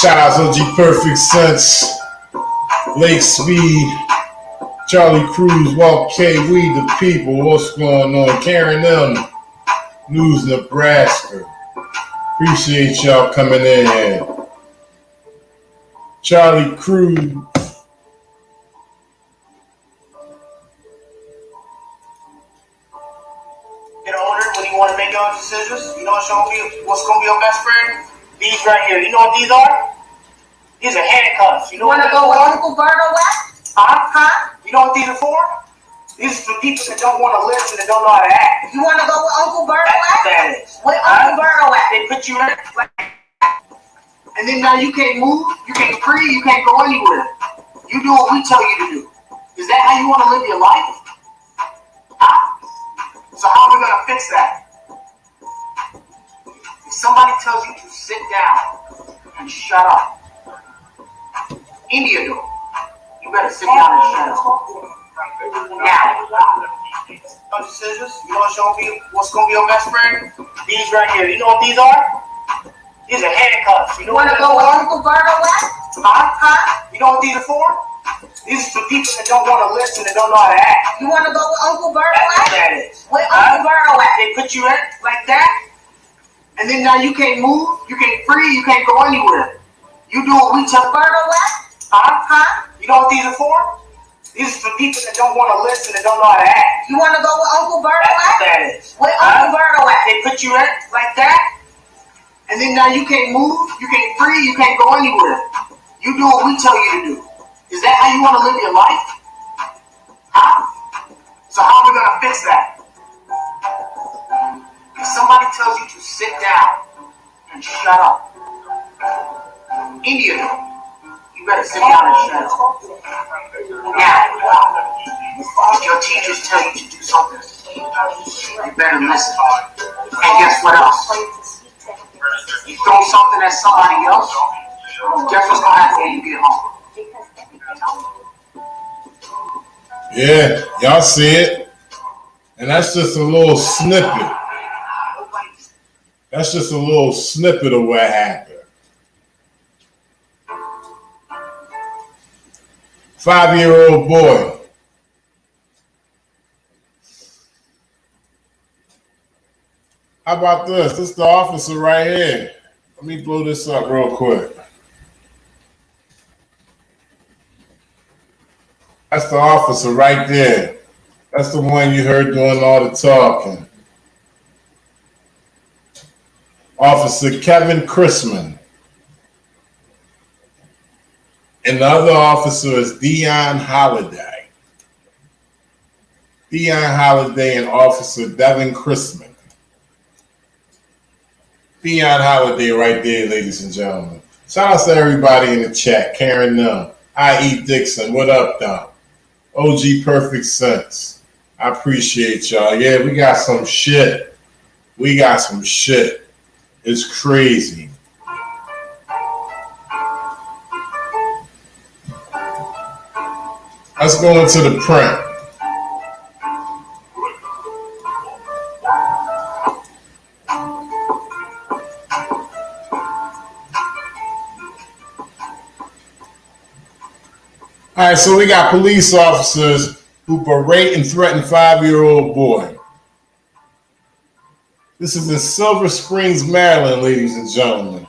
Shout out to OG Perfect Sense, Lake Speed, Charlie Cruz, Walt K, We the People, what's going on? Karen M, News Nebraska. Appreciate y'all coming in here. Charlie Cruz. Get older when you want to make your own decisions. You know what's going to be your best friend? These right here. You know what these are? These are handcuffs. You want to go with Uncle Berto West? Huh? You know what these are for? These are for people that don't want to listen and don't know how to act. You want to go with Uncle Berto West? That is. With Uncle Berto West. They put you in like, and then now you can't move, you can't breathe, you can't go anywhere. You do what we tell you to do. Is that how you want to live your life? Huh? So how are we going to fix that? If somebody tells you to sit down and shut up, India do. You better sit down and shut up. Now, no decisions. You know what's going to be your best friend? These right here. You know what these are? These are handcuffs. You want to go with Uncle Berto West? Huh? You know what these are for? These are for people that don't want to listen and don't know how to act. You want to go with Uncle Berto West? That is. With Uncle Berto West. They put you in like that, and then now you can't move, you can't breathe, you can't go anywhere. You do what we tell Berto West? Huh? You know what these are for? These are for people that don't want to listen and don't know how to act. You want to go with Uncle Berto West? That is. With Uncle Berto West. They put you in like that, and then now you can't move, you can't breathe, you can't go anywhere. You do what we tell you to do. Is that how you want to live your life? Huh? So how are we going to fix that? If somebody tells you to sit down and shut up, India, you better sit down and shut up. Now, if your teachers tell you to do something, you better listen. And guess what else? You throw something at somebody else, guess what's going to happen when you get home? Yeah, y'all see it. And that's just a little snippet. That's just a little snippet of what happened. 5-year-old boy. How about this? This is the officer right here. Let me blow this up real quick. That's the officer right there. That's the one you heard doing all the talking. Officer Kevin Chrisman. And the other officer is Dion Holiday. Dion Holiday and Officer Devin Chrisman. Dion Holiday right there, ladies and gentlemen. Shout out to everybody in the chat. Karen Nunn, I.E. Dixon, what up, Don? OG Perfect Sense. I appreciate y'all. Yeah, we got some shit. We got some shit. It's crazy. Let's go into the print. All right, so we got police officers who berate and threaten 5-year-old boy. This is in Silver Springs, Maryland, ladies and gentlemen.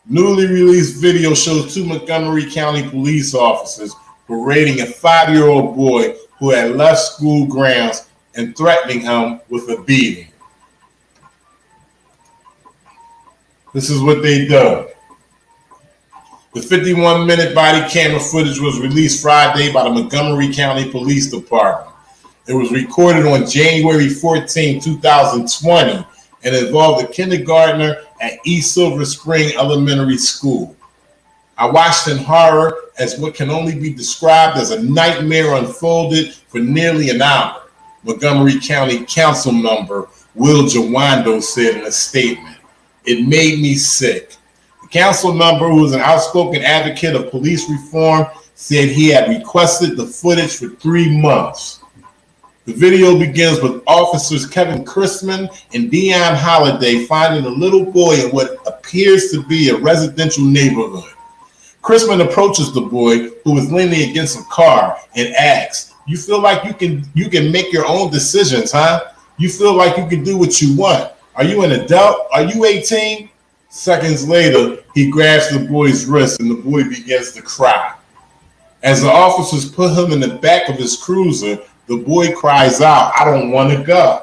Newly released video shows 2 Montgomery County police officers berating a 5-year-old boy who had left school grounds and threatening him with a beating. This is what they do. The 51-minute body camera footage was released Friday by the Montgomery County Police Department. It was recorded on January 14, 2020, and involved a kindergartner at East Silver Spring Elementary School. I watched in horror as what can only be described as a nightmare unfolded for nearly an hour, Montgomery County Council member Will Jawando said in a statement. It made me sick. The council member, who is an outspoken advocate of police reform, said he had requested the footage for 3 months. The video begins with officers Kevin Chrisman and Dion Holiday finding a little boy in what appears to be a residential neighborhood. Crispin approaches the boy who is leaning against a car and asks, "You feel like you can make your own decisions, huh? You feel like you can do what you want. Are you an adult? Are you 18?" Seconds later, he grabs the boy's wrist and the boy begins to cry. As the officers put him in the back of his cruiser, the boy cries out, "I don't want to go."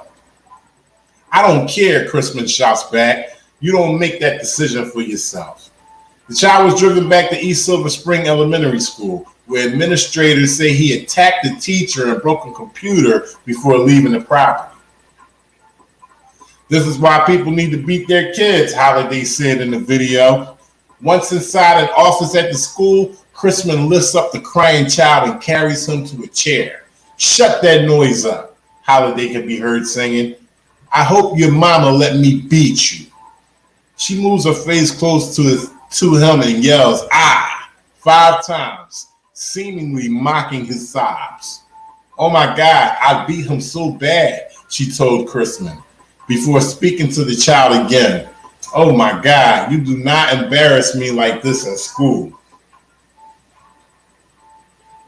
"I don't care," Crispin shouts back. "You don't make that decision for yourself." The child was driven back to East Silver Spring Elementary School, where administrators say he attacked the teacher and broke a computer before leaving the property. "This is why people need to beat their kids," Holiday said in the video. Once inside an office at the school, Crispin lifts up the crying child and carries him to a chair. "Shut that noise up," Holiday can be heard singing. "I hope your mama let me beat you." She moves her face close to him and yells, "Ah," 5 times, seemingly mocking his sobs. "Oh my God, I beat him so bad," she told Crispin, before speaking to the child again. "Oh my God, you do not embarrass me like this in school."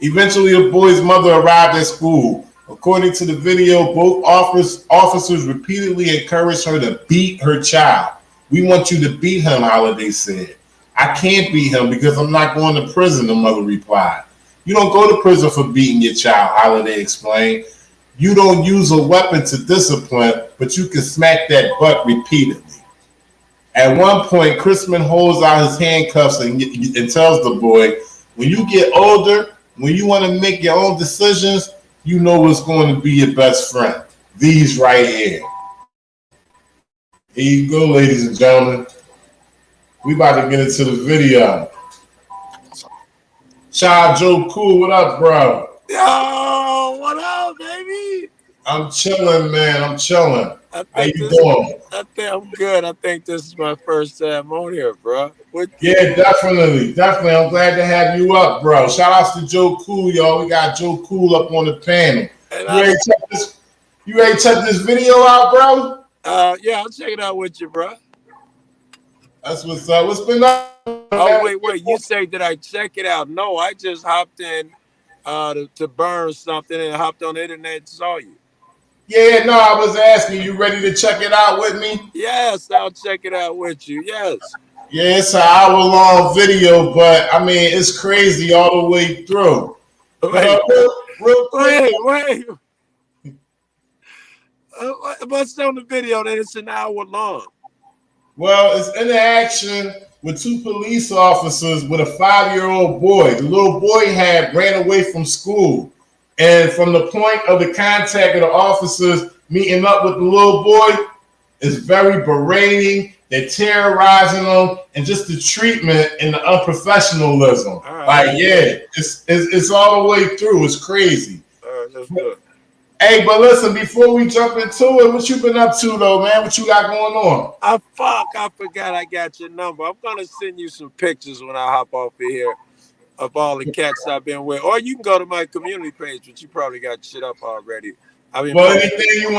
Eventually, the boy's mother arrived at school. According to the video, both officers repeatedly encouraged her to beat her child. "We want you to beat him," Holiday said. "I can't beat him because I'm not going to prison," the mother replied. "You don't go to prison for beating your child," Holiday explained. "You don't use a weapon to discipline, but you can smack that butt repeatedly." At one point, Crispin holds out his handcuffs and tells the boy, "When you get older, when you want to make your own decisions, you know what's going to be your best friend. These right here." Here you go, ladies and gentlemen. We about to get into the video. Child Joe Cool, what up, bro? Yo, what up, baby? I'm chilling, man. I'm chilling. How you I doing? think I'm good. I think this is my first time on here, bro. Yeah, definitely. Definitely. I'm glad to have you up, bro. Shout outs to Joe Cool, y'all. We got Joe Cool up on the panel. You ready to check this video out, bro? Yeah, I'll check it out with you, bro. That's what's up. What's been up? Oh, wait. You say that I check it out? No, I just hopped in to burn something and hopped on the internet and saw you. Yeah, no, I was asking, you ready to check it out with me? Yes, I'll check it out with you. Yes. Yeah, it's an hour-long video, but I mean, it's crazy all the way through. Real quick. Wait. What's on the video that it's an hour long? Well, it's interaction with 2 police officers with a 5-year-old boy. The little boy ran away from school. And from the point of the contact of the officers meeting up with the little boy, it's very berating. They're terrorizing them, and just the treatment and the unprofessionalism. Right. Like, yeah, it's all the way through. It's crazy. All right, that's good. Hey, but listen, before we jump into it, what you been up to though, man? What you got going on? I forgot I got your number. I'm gonna send you some pictures when I hop off of here of all the cats I've been with. Or you can go to my community page, but you probably got shit up already. Well, anything you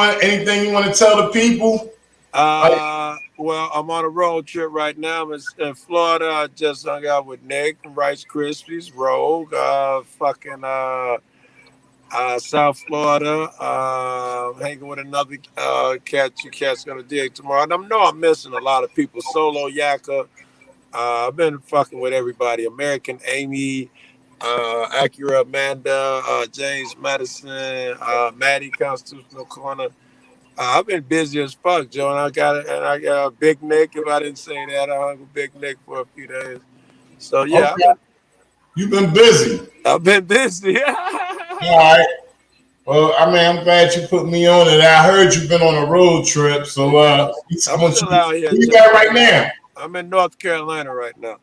want to tell the people? Well, I'm on a road trip right now. I'm in Florida. I just hung out with Nick from Rice Krispies, Rogue, South Florida, hanging with another cat you cats gonna dig tomorrow. And I know I'm missing a lot of people. Solo Yaka. I've been fucking with everybody. American Amy, Acura Amanda, James Madison, Maddie Constitutional Corner. I've been busy as fuck, Joe, and I got Big Nick. If I didn't say that, I hung with Big Nick for a few days. So yeah, okay. You've been busy. I've been busy. All right. Well, I mean, I'm glad you put me on it. I heard you've been on a road trip, so I'm still out here. Where you at right now? I'm in North Carolina right now.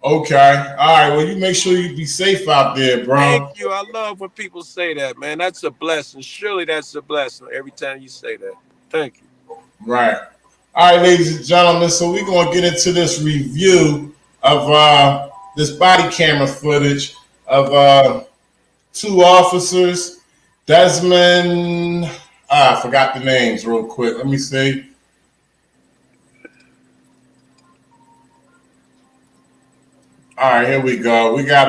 Okay. All right. Well, you make sure you be safe out there, bro. Thank you. I love when people say that, man. That's a blessing. Surely that's a blessing every time you say that. Thank you. Right. All right, ladies and gentlemen. So we're going to get into this review of this body camera footage of 2 officers. Desmond, I forgot the names real quick. Let me see. All right, here we go. We got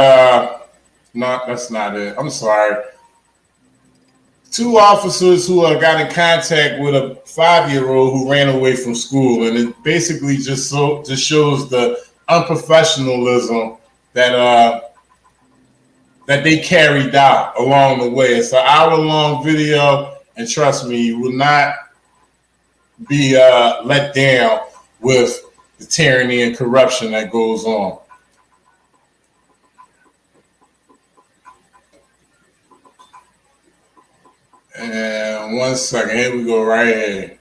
no, that's not it. I'm sorry. Two officers who got in contact with a 5-year-old who ran away from school, and it basically just shows the unprofessionalism that that they carried out along the way. It's an hour-long video, and trust me, you will not be let down with the tyranny and corruption that goes on. And 1 second, here we go right here.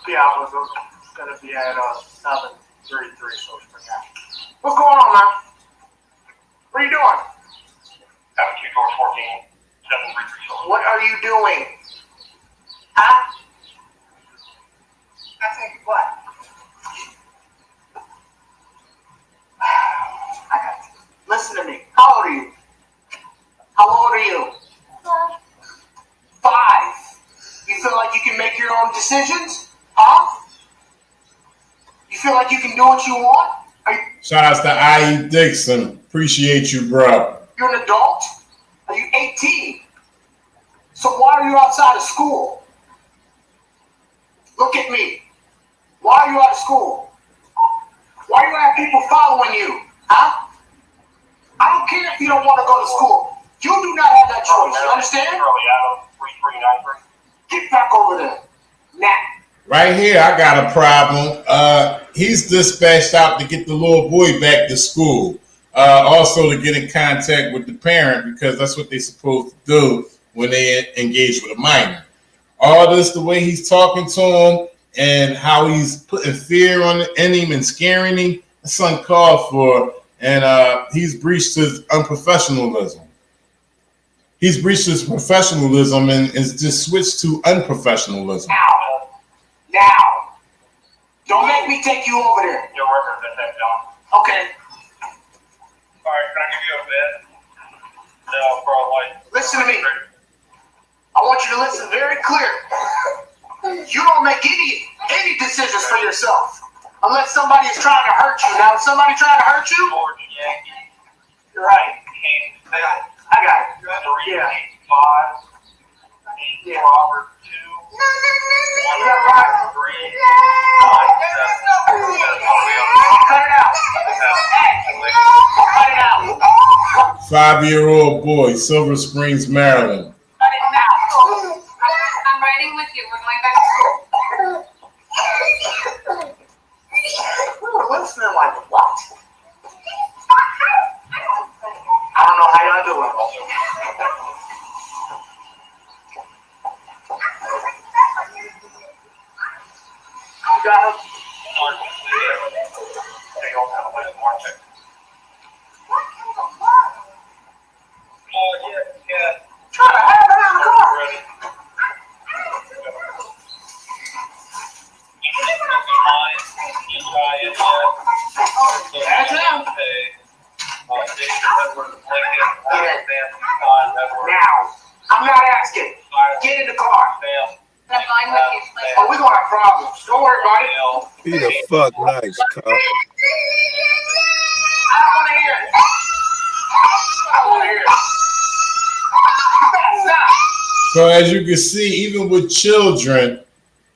Yeah, I was gonna be at 733 Social Security. What's going on, man? What are you doing? 72414, 733 Social. What are you doing? Huh? I think what? I got you. Listen to me. How old are you? How old are you? 5. You feel like you can make your own decisions? Huh? You feel like you can do what you want? Shout out to I.E. Dixon. Appreciate you, bro. You're an adult? Are you 18? So why are you outside of school? Look at me. Why are you out of school? Why do you have people following you? Huh? I don't care if you don't want to go to school. You do not have that choice. You understand? Charlie Adam, 3393. Get back over there. Now. Right here, I got a problem. He's dispatched out to get the little boy back to school. Also to get in contact with the parent, because that's what they're supposed to do when they engage with a minor. All this, the way he's talking to him and how he's putting fear in him and scaring him, that's uncalled for. And he's breached his unprofessionalism. He's breached his professionalism and is just switched to unprofessionalism. Now. Don't make me take you over there. Your record at that, John. Okay. Alright, can I give you a bed? No, bro, like. Listen to me. I want you to listen very clear. You don't make any decisions for yourself unless somebody is trying to hurt you. Now, if somebody trying to hurt you, George Yankee. you're right. I got it. I got it. 385. Yeah. Robert 2. You got it right. 3 Cut it out. Cut it out. 5-year-old boy, Silver Springs, Maryland. Cut it out. I'm riding with you. We're going back to school. We were listening like what? I don't know how y'all doing. You got him? Try to have it out of the car. Now, I'm not asking. Get in the car. I'm going with you. Let's Oh, we're gonna have problems. Don't worry about it. Be the fuck nice, cop. I don't want to hear it. I don't want to hear it. You better stop. So as you can see, even with children,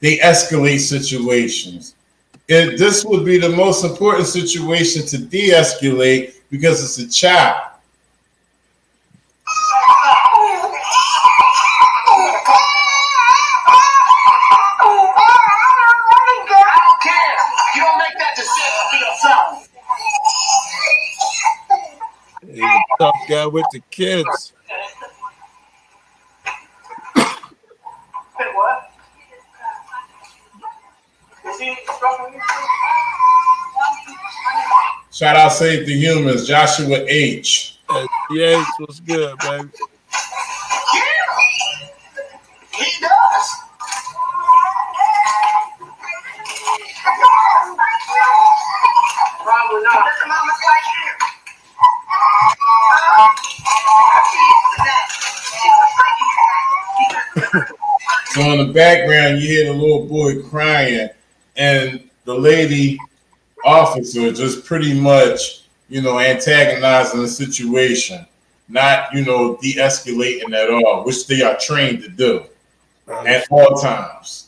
they escalate situations. This would be the most important situation to de-escalate because it's a child. He's a tough guy with the kids. Hey, what? Is he instructing you? Shout out Save the Humans, Joshua H. Yes, what's good, baby? Yeah, he does. So in the background, you hear the little boy crying, and the lady officer just pretty much, antagonizing the situation, not, de-escalating at all, which they are trained to do at all times.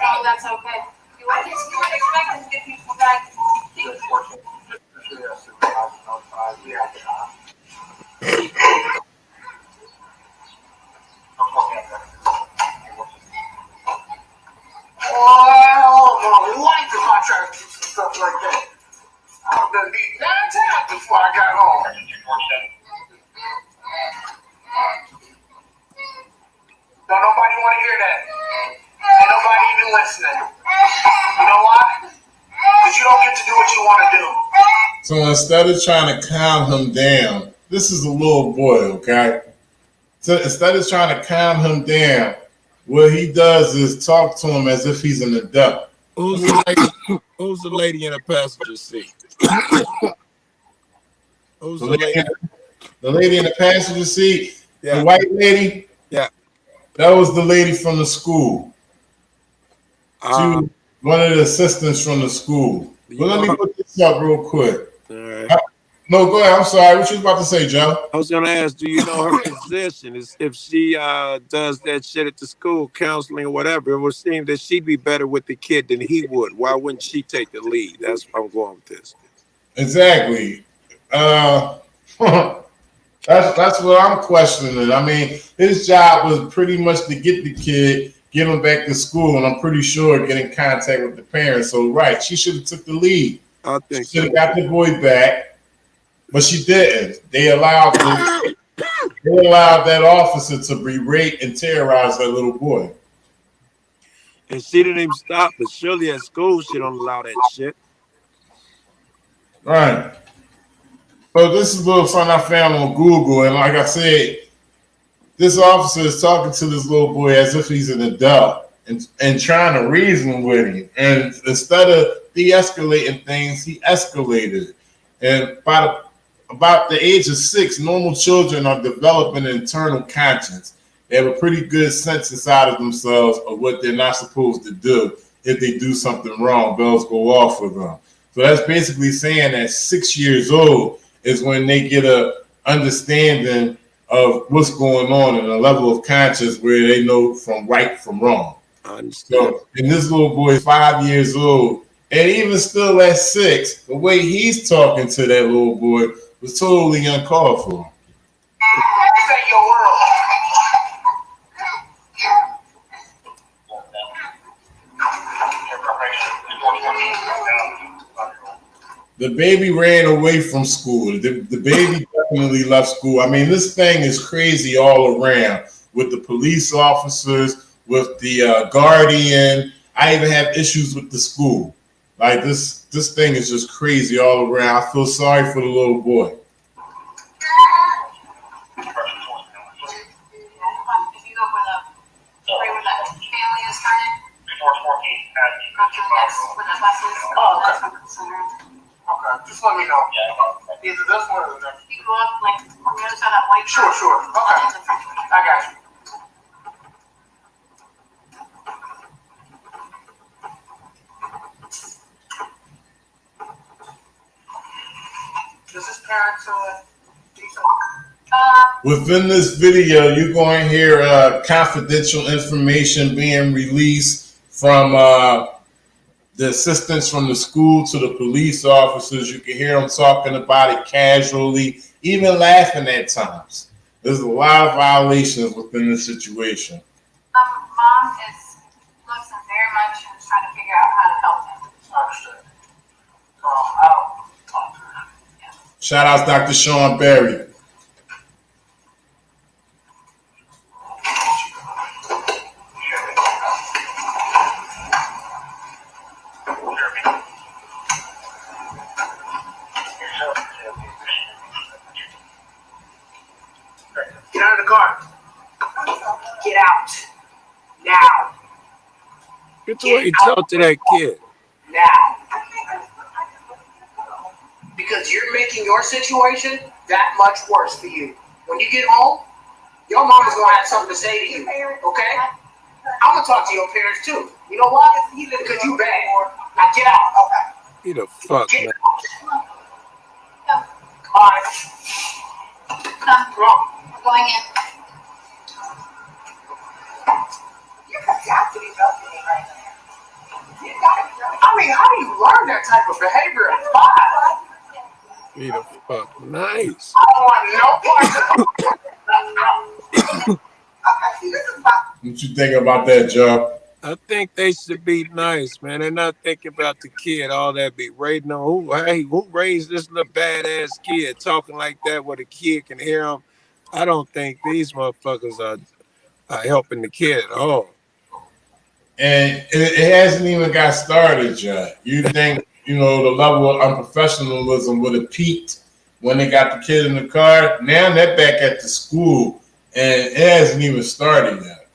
Oh, that's okay. You would expect to get people back. Oh, my life is my trying to do some stuff like that. I've been beat 9 times before I got home. Don't nobody want to hear that. Ain't nobody even listening. You know why? Because you don't get to do what you want to do. So instead of trying to calm him down, this is a little boy, okay? So instead of trying to calm him down, what he does is talk to him as if he's an adult. Who's the lady in the passenger seat? Who's the lady? The lady in the passenger seat, Yeah. the white lady? Yeah. That was the lady from the school. She was one of the assistants from the school. But let me put this up real quick. All right. No, go ahead. I'm sorry. What you was about to say, Joe? I was going to ask, do you know her position? Is if she does that shit at the school, counseling or whatever, it would seem that she'd be better with the kid than he would. Why wouldn't she take the lead? That's where I'm going with this. Exactly. That's what I'm questioning. I mean, his job was pretty much to get the kid, get him back to school, and I'm pretty sure get in contact with the parents. So, right, she should have took the lead. I think she should have got the boy back, but she didn't. They allowed that officer to berate and terrorize that little boy. And she didn't even stop, but surely at school she don't allow that shit. Right. So this is a little something I found on Google, and like I said, this officer is talking to this little boy as if he's an adult and trying to reason with him. And instead of de-escalating things, he escalated. And about the age of 6, normal children are developing an internal conscience. They have a pretty good sense inside of themselves of what they're not supposed to do. If they do something wrong, bells go off for them. So that's basically saying that 6 years old is when they get a understanding of what's going on and a level of conscience where they know from right from wrong. I understand. So, and this little boy is 5 years old, and even still at 6, the way he's talking to that little boy was totally uncalled for. This ain't your world. The baby ran away from school. The baby definitely left school. I mean, this thing is crazy all around with the police officers, with the guardian. I even have issues with the school. Like this thing is just crazy all around. I feel sorry for the little boy. Okay, just let me know. Yeah. Either this one or the next. You go up like on the other side of that white. Sure. Okay. I got you. Does his parents decent? Within this video, you're going to hear confidential information being released from the assistants from the school to the police officers. You can hear them talking about it casually, even laughing at times. There's a lot of violations within this situation. Mom is looks very much and is trying to figure out how to help him. Understood. I'll talk to her. Yeah. Shout out Dr. Sean Berry. Get out of the car. Get out. Now. Get the way you talk to that kid. Now. Because you're making your situation that much worse for you. When you get home, your mama's gonna have something to say to you. Okay? I'm gonna talk to your parents too. You know why? Because you bad. Now get out. He the fuck, Get man. out. Alright. Come, Come on. we're going in. You got to be joking me right now. I mean, how do you learn that type of behavior at 5? He the fuck nice. I don't want no part of What you think about that, Joe? I think they should be nice, man. They're not thinking about the kid, all that berating on who raised this little badass kid talking like that where the kid can hear him. I don't think these motherfuckers are helping the kid at all. And it hasn't even got started yet. You think, the level of unprofessionalism would have peaked when they got the kid in the car. Now they're back at the school, and it hasn't even started yet.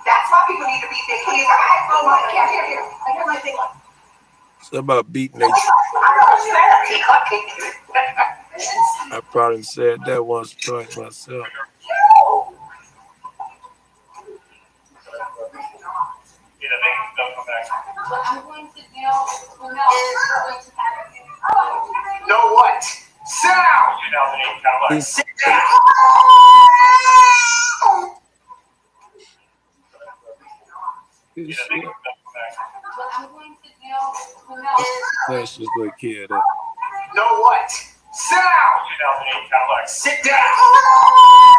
That's why people need to be their kids. It's about beating their. I probably said that once or twice myself. What I'm going to do, we're going to have Know what? Sit down. Sit down. what I'm going to do, we're going to That's just little kid. Know what? Sit down. Sit down.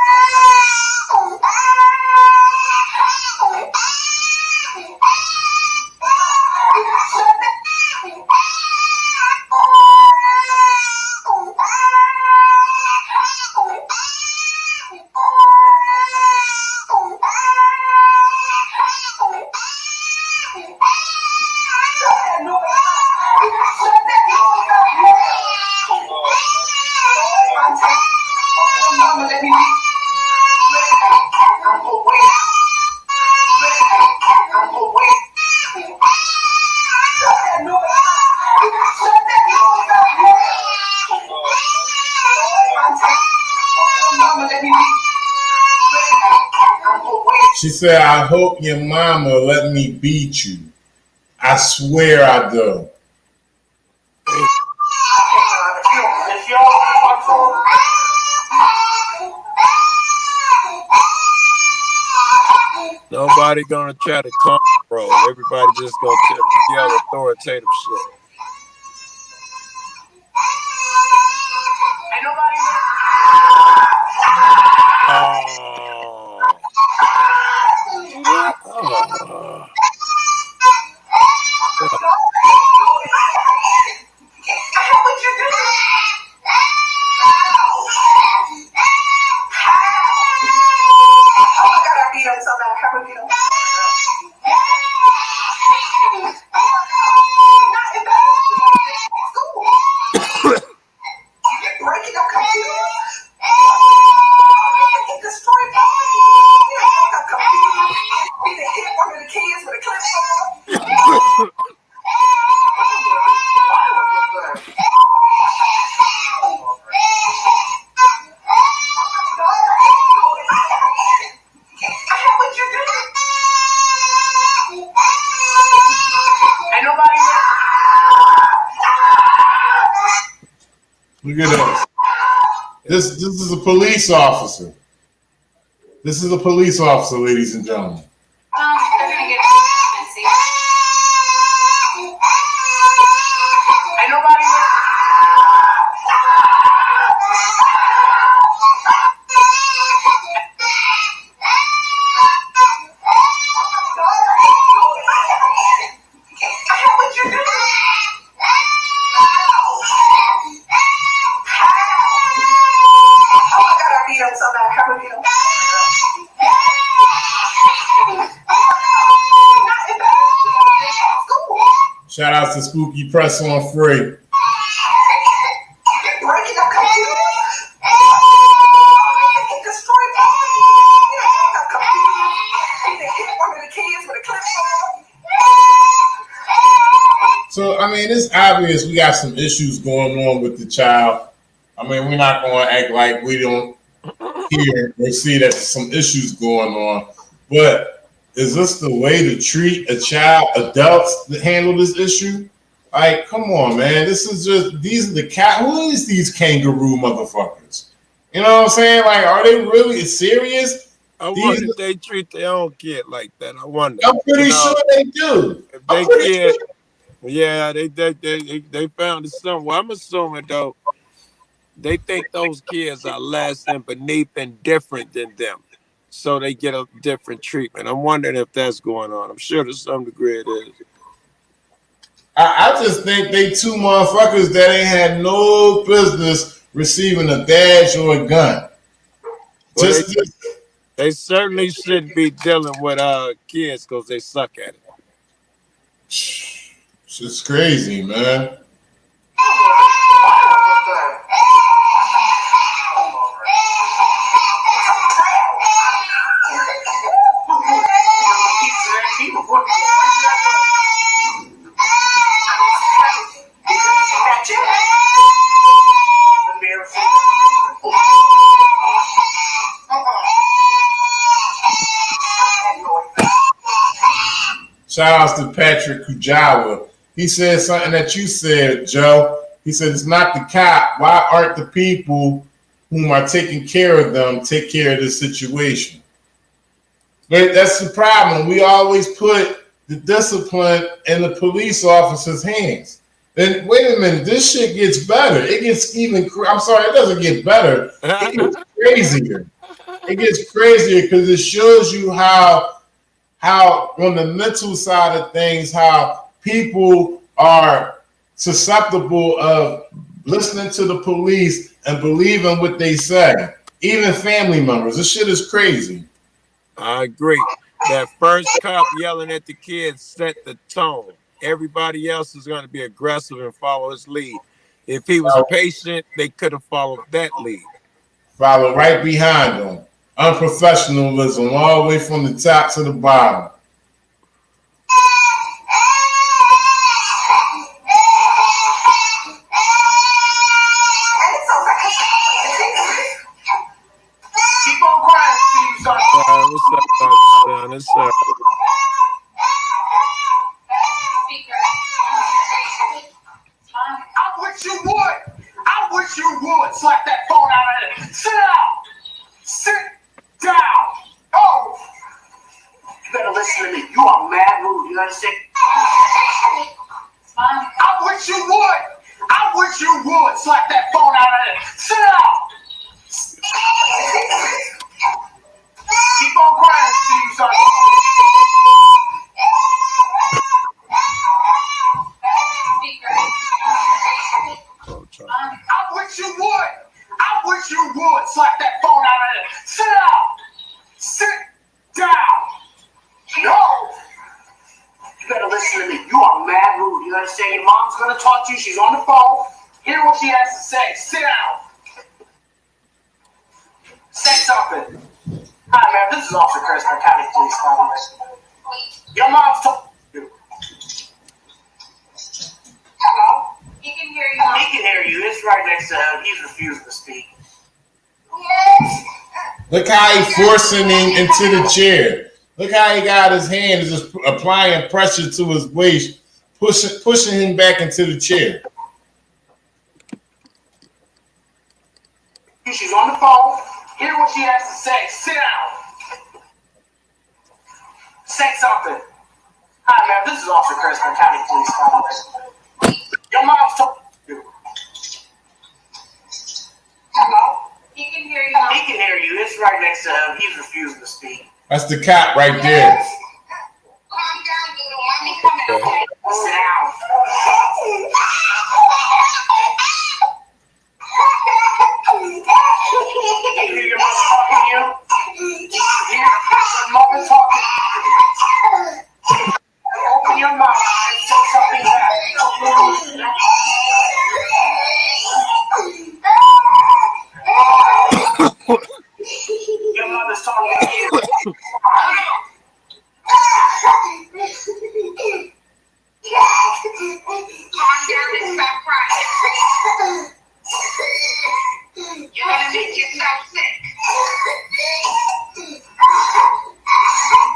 She said, I hope your mama let me beat you. I swear I do. Nobody gonna try to control. Everybody just gonna yell authoritative shit. Look at this. This is a police officer. This is a police officer, ladies and gentlemen. they're going to get occupancy. Ain't nobody Shout out to Spooky Press on Free. So, I mean, it's obvious we got some issues going on with the child. I mean, we're not going to act like we don't hear or see that some issues going on. But is this the way to treat a child, adults that handle this issue? Like, come on, man. This is just, these are the cat. Who is these kangaroo motherfuckers? You know what I'm saying? Like, are they really serious? I wonder if they treat their own kid like that. I wonder. I'm pretty sure they do. If they kid, yeah, they found it somewhere. I'm assuming though, they think those kids are less and beneath and different than them, so they get a different treatment. I'm wondering if that's going on. I'm sure to some degree it is. I just think they two motherfuckers that ain't had no business receiving a badge or a gun. Well, they certainly shouldn't be dealing with kids because they suck at it. It's crazy, man. Shout out to Patrick Kujawa. He said something that you said, Joe. He said, it's not the cop. Why aren't the people whom are taking care of them take care of this situation? But that's the problem. We always put the discipline in the police officer's hands. Then wait a minute, this shit gets better. It gets even, I'm sorry, it doesn't get better. It gets crazier. It gets crazier because it shows you how on the mental side of things, how people are susceptible of listening to the police and believing what they say. Even family members. This shit is crazy. I agree. That first cop yelling at the kids set the tone. Everybody else is going to be aggressive and follow his lead. If he was patient, they could have followed that lead. Follow right behind them. Unprofessionalism all the way from the top to the bottom. Keep on crying, Steve. What's up, son? What's up? I wish you would slap that phone out of it. Sit down. Sit down. Oh. You better listen to me. You are mad rude. You understand? I wish you would slap that phone out of it. Sit down. Keep on crying, Steve, son. I wish you would slap that phone out of it. Sit down. Sit down. No. You better listen to me. You are mad rude. You understand? Your mom's gonna talk to you. She's on the phone. Hear what she has to say. Sit down. Say something. Hi, man. This is Officer Montgomery County Police. By the way. Your mom's talking to you. Hello. He can hear you. He can hear you. It's right next to him. He's refusing to speak. Look how he's forcing him into the chair. Look how he got his hand is just applying pressure to his waist, pushing him back into the chair. She's on the phone. Hear what she has to say. Sit down. Say something. Hi, man. This is Officer Montgomery County Police. By the way. Your mom's talking to you. Hello? He can hear you. He can hear you. It's right next to him. He's refusing to speak. That's the cop right there. Calm down, little mommy. Coming, okay? Sit down. You hear your mother talking to you? You hear your mother talking to you? Open your mouth and say something back. Your mother's talking to you.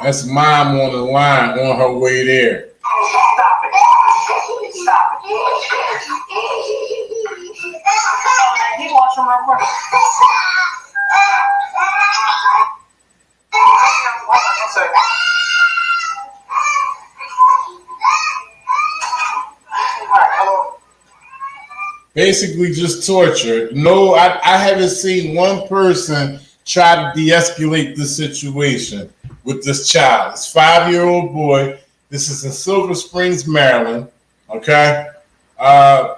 That's mom on the line on her way there. Stop it. Stop it. He wants some real quick. One second. All right, hello. Basically just torture. No, I haven't seen one person try to de-escalate the situation with this child. This 5-year-old boy. This is in Silver Springs, Maryland. Okay? I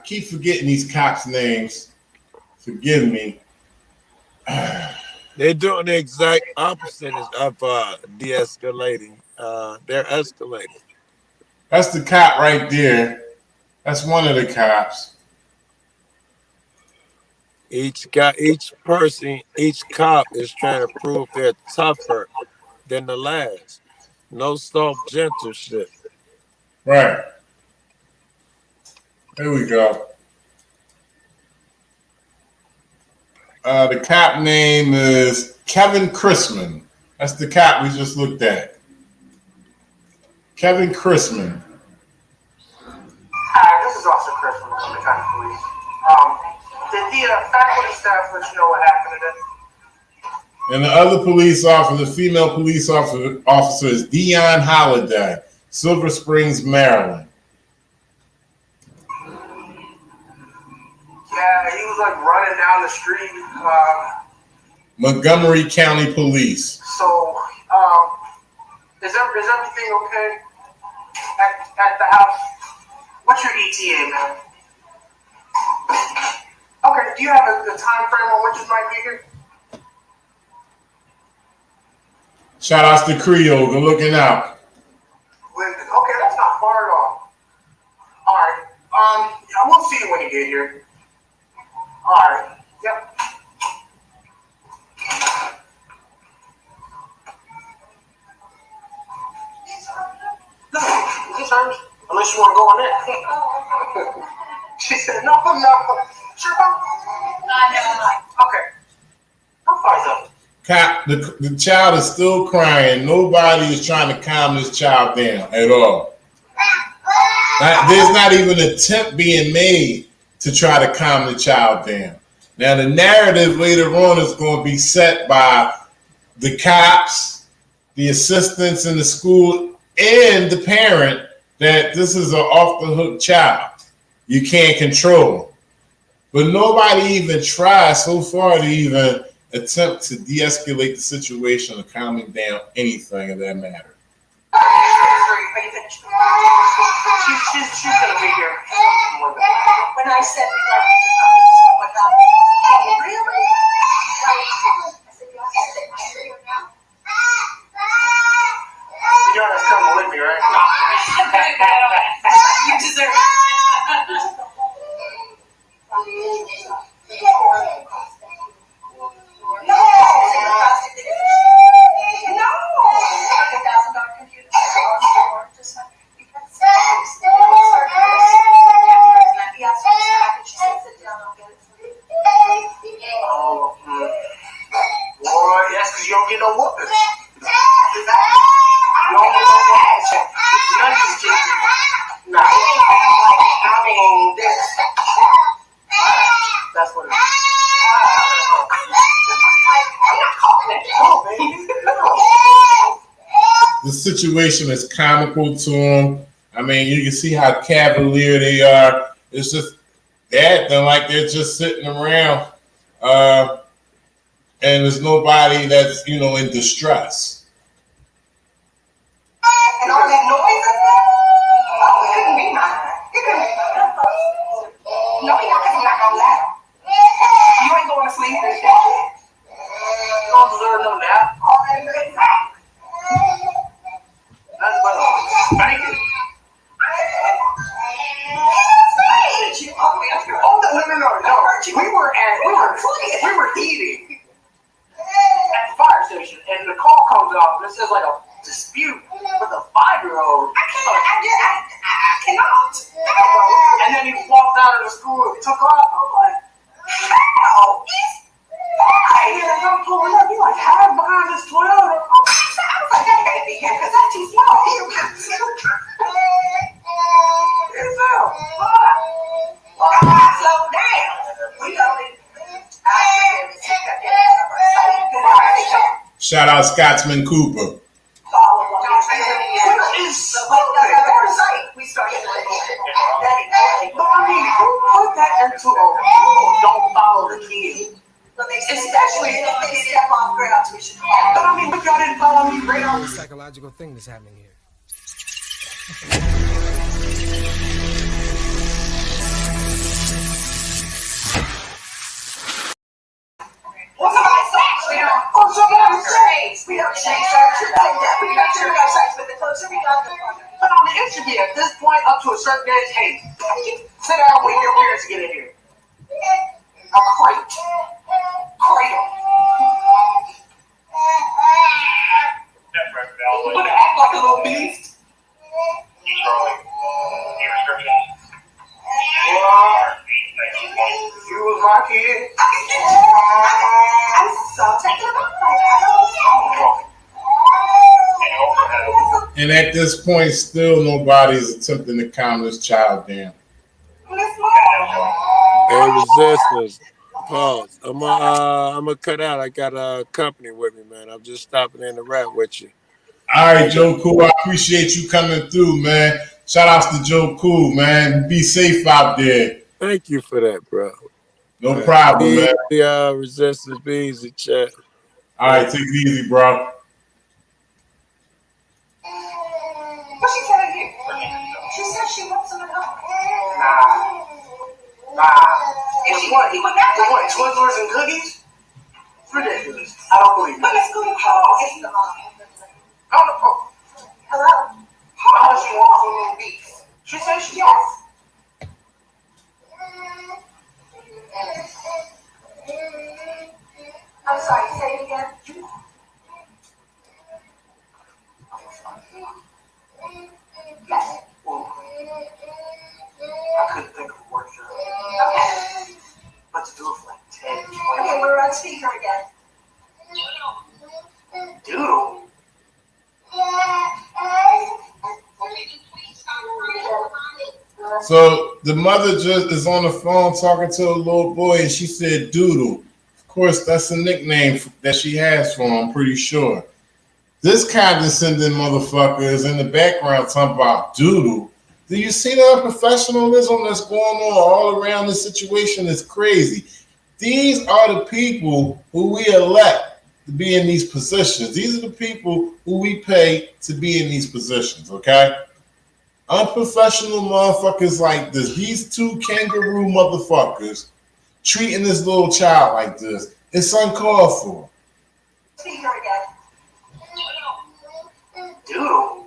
keep forgetting these cops' names. Forgive me. They're doing the exact opposite of de-escalating. They're escalating. That's the cop right there. That's one of the cops. Each cop is trying to prove they're tougher than the last. No soft, gentle shit. Right. There we go. The cop name is Kevin Chrisman. That's the cop we just looked at. Kevin Chrisman. Hi, this is Officer Chris from Montgomery County Police. Did the faculty staff let you know what happened today? And the other police officer, the female police officer is Dion Holiday, Silver Springs, Maryland. Yeah, he was like running down the street. Montgomery County Police. So, is everything okay at the house? What's your ETA, man? Okay, do you have a time frame on when you might be here? Shout outs to Creole. Good looking out. Okay, that's not far at all. All right. I will see you when you get here. All right. Yep. No, is this hers? Unless you want to go on that. She said, no. Sure, Never mind. okay. How far is that? Cop, the child is still crying. Nobody is trying to calm this child down at all. There's not even an attempt being made to try to calm the child down. Now, the narrative later on is going to be set by the cops, the assistants in the school, and the parent that this is an off-the-hook child. You can't control. But nobody even tries so far to even attempt to de-escalate the situation or calming down anything of that matter. She's gonna be here. When I said we got to do something with that, oh, really? I said, you have to stay here now. You know that's coming with me, right? You deserve it. No! $1,000 computer. Just like, you can stay. He asked me to have it. She said, sit down, I'll get it for you. Oh, boy, yes, because you don't get no whooping. You don't get no whooping. None of these kids. Nah. I mean, that's what it is. I'm not calling it. Oh, baby. The situation is comical to them. I mean, you can see how cavalier they are. It's just that they're like they're just sitting around, and there's nobody that's in distress. And all that noise up there? Oh, it couldn't be mine. It couldn't be mine. No, I'm not gonna lie. You ain't going to sleep. You don't deserve no nap. That's what thank you. No. We were eating at the fire station, and the call comes out, and it says like a dispute with a 5-year-old. I cannot. And then he walked out of the school and took off. I'm like, hell, I hear him pulling up. He's like, hide behind this Toyota. Shout out Scotsman Cooper. Don't say that. It's stupid. We started. No, I mean, who put that into a rule? Don't follow the kid. Especially if they step off ground, we should. But I mean, but y'all didn't follow me right on. There's a psychological thing that's happening here. What's somebody's sex? We don't. Oh, somebody's sex. We don't change our shit like that. We don't change our sex with the closer we got the further. But I mean, it should be at this point up to a certain age. Hey, sit down when your parents get in here. A crate. Cradle. That's right, Val. But act like a little beast. He's growing. He restrictions. You was my kid. I'm so taken aback by that. And at this point, still nobody is attempting to calm this child down. Hey, resistance. Pause. I'm gonna cut out. I got a company with me, man. I'm just stopping in to rap with you. All right, Joe Cool. I appreciate you coming through, man. Shout outs to Joe Cool, man. Be safe out there. Thank you for that, bro. No problem, man. The resistance be easy, chat. All right, take it easy, bro. What's she telling you? She said she wants some of them. Nah. If she want, Twizzlers and cookies? It's ridiculous. I don't believe But it. let's go to call. It's the mom. I don't know. Hello? How much you want for a little beef? She said she Yes. I'm sorry, say it again. Yes. I couldn't think of a word for it. Okay. But to do it for like 10, Okay, 20. we're on speaker again. Doodle? So the mother just is on the phone talking to a little boy, and she said Doodle. Of course, that's a nickname that she has for him, I'm pretty sure. This condescending motherfucker is in the background talking about Doodle. Do you see the unprofessionalism that's going on all around this situation? It's crazy. These are the people who we elect to be in these positions. These are the people who we pay to be in these positions, okay? Unprofessional motherfuckers like this, these two kangaroo motherfuckers treating this little child like this, it's uncalled for. Speaker again. Doodle?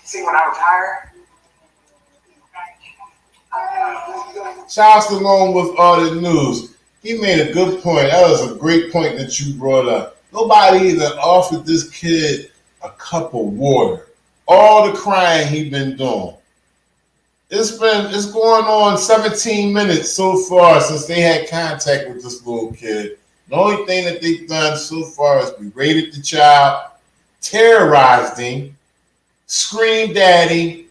See, when I retire, Charles Stallone with all the news. He made a good point. That was a great point that you brought up. Nobody even offered this kid a cup of water. All the crying he been doing. It's going on 17 minutes so far since they had contact with this little kid. The only thing that they've done so far is berated the child, terrorized him, screamed at him,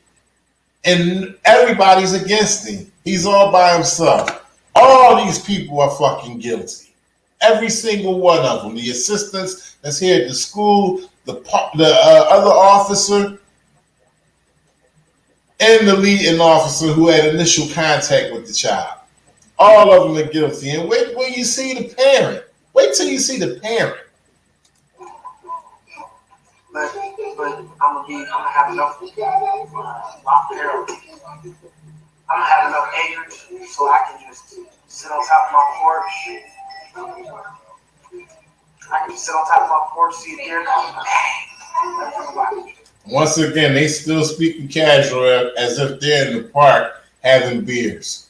and everybody's against him. He's all by himself. All these people are fucking guilty. Every single one of them. The assistants that's here at the school, the other officer, and the leading officer who had initial contact with the child. All of them are guilty. And wait when you see the parent. Wait till you see the parent. but I'm gonna have enough apparel. I'm gonna have enough acreage so I can just sit on top of my porch I can sit on top of my porch, see a deer come, bang. Once again, they still speaking casual as if they're in the park having beers.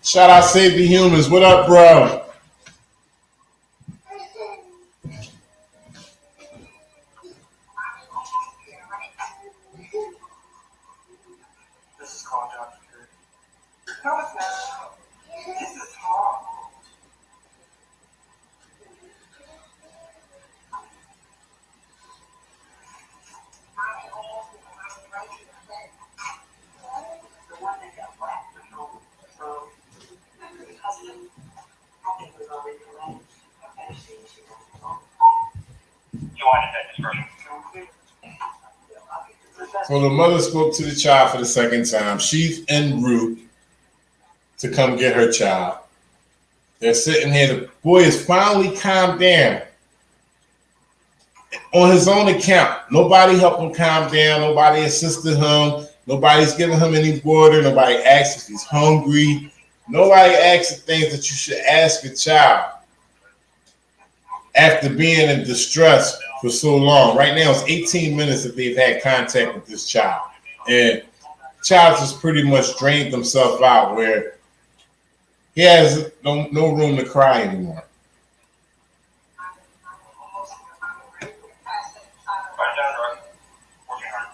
Shout out Save the Humans. What up, bro? This is called job security. No, it's not. This is horrible. The one that got black from his husband, I think was already arranged. You want to take this person? So the mother spoke to the child for the second time. She's en route to come get her child. They're sitting here. The boy is finally calmed down. On his own account. Nobody helped him calm down. Nobody assisted him. Nobody's giving him any water. Nobody asks if he's hungry. Nobody asks the things that you should ask a child after being in distress for so long. Right now, it's 18 minutes that they've had contact with this child. And the child just pretty much drained himself out where he has no room to cry anymore. Right down, right? Working hard.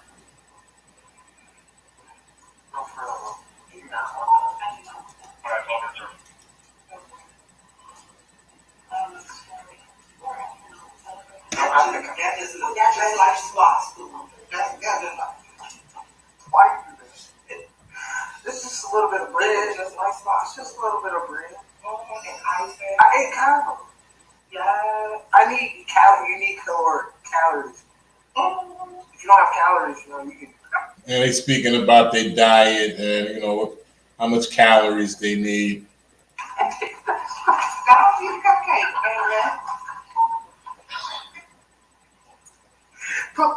What I told her, sir. That's like spots. That's why you do this? This is just a little bit of bread, just like spots, just a little bit of bread. I ate kind of. Yeah, I need calories. You need calories. If you don't have calories, you can. And they speaking about their diet and how much calories they need. Don't eat a cupcake, amen.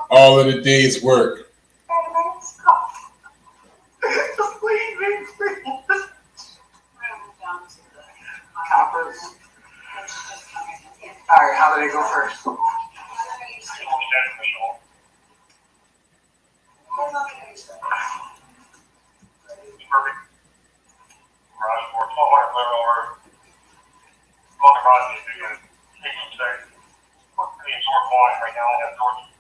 All of the day's work. Coppers. All right, how do they go first? Perfect. Garage for 1200 clear over. Well, the garage is because take some sex. Pretty absorbed wine right now. I have George.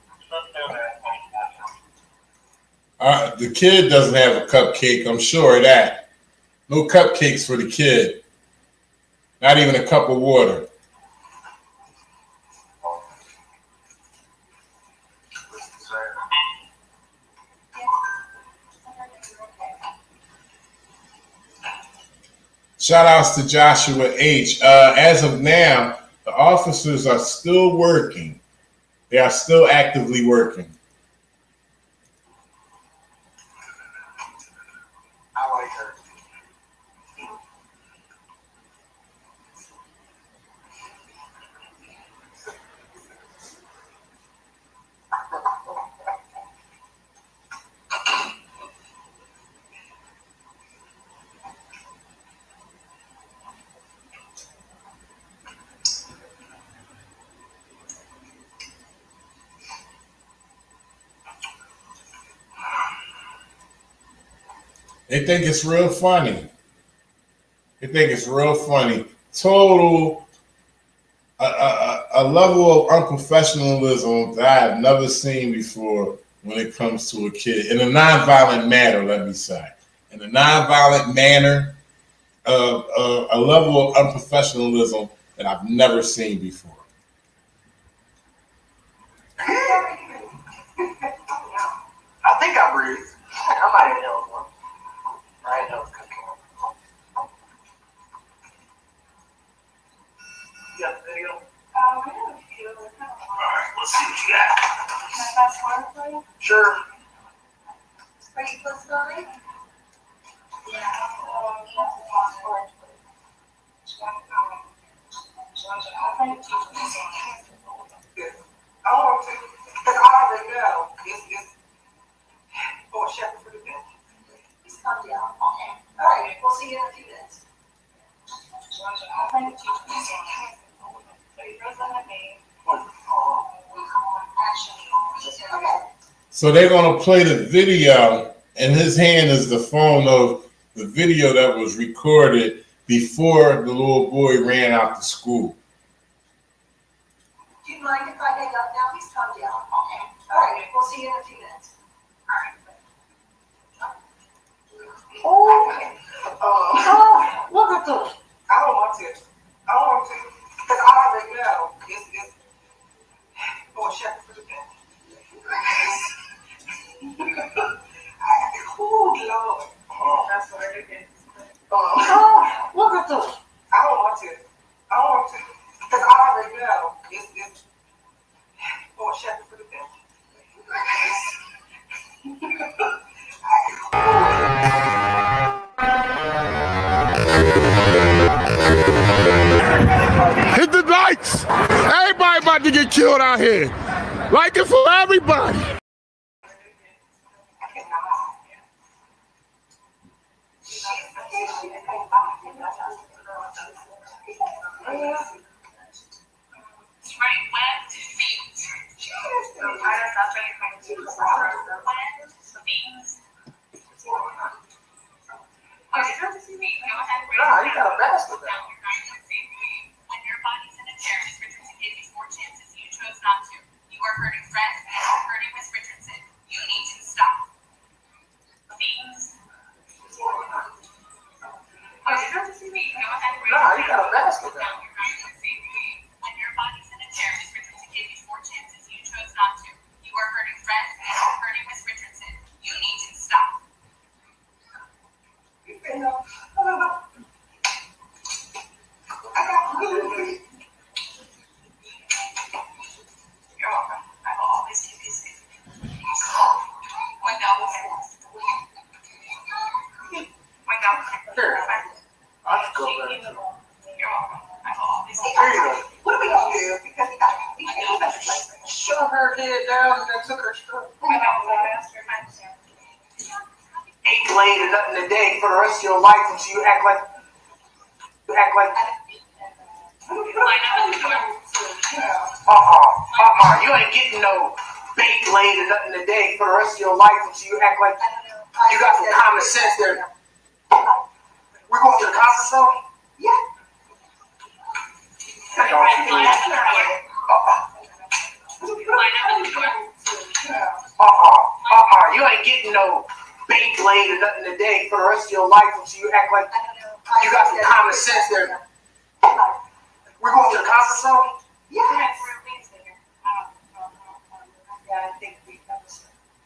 The kid doesn't have a cupcake, I'm sure of that. No cupcakes for the kid. Not even a cup of water. Shout outs to Joshua H. As of now, the officers are still working. They are still actively working. I like her. They think it's real funny. They think it's real funny. Total, a level of unprofessionalism that I have never seen before when it comes to a kid. In a nonviolent manner, let me say. In a nonviolent manner, a level of unprofessionalism that I've never seen before. I think I breathe. I might have held one. I know it's cooking. You got the video? Alright, let's see what you got. Can I fast forward for you? Sure. Are you close to it? Yeah. You have to fast forward. I So they're gonna play the video, and his hand is the phone of the video that was recorded before the little boy ran out to school. Do you mind if I hang up now? Please calm down. Okay. All right, we'll see you in a few minutes. Oh, look at this. I don't want to. Because I already know it's oh, shit. Oh, Lord. Oh, that's what I did. Oh, look at this. I don't want to. Because I already know it's oh, shit. Hit the lights! Everybody about to get killed out here. Like it for everybody. You got a bastard. When your body's in a chair, Miss Richardson gave you 4 chances. You chose not to. You are hurting friends. You are hurting Miss Richardson. You need to stop. Beans. Go ahead and You got a bastard. When your body's in a chair, Miss Richardson gave you 4 chances. You chose not to. You are hurting friends. You are hurting Miss Richardson. You need to stop. You're welcome. I will always keep you safe. When God will save us. When God will save us. I'll go back. You're welcome. I will always keep There you you go. What are we gonna do? Because he shove her head down and then took her stroke. When God will save us. Ain't laid or nothing today for the rest of your life until you act like. Line up at the door. You ain't getting no bait laid or nothing today for the rest of your life until you act like you got some common sense there. We're going to the conference room? Yeah. Line up at the door. You ain't getting no bait laid or nothing today for the rest of your life until you act like you got some common sense there. We're going to the conference room? Yeah.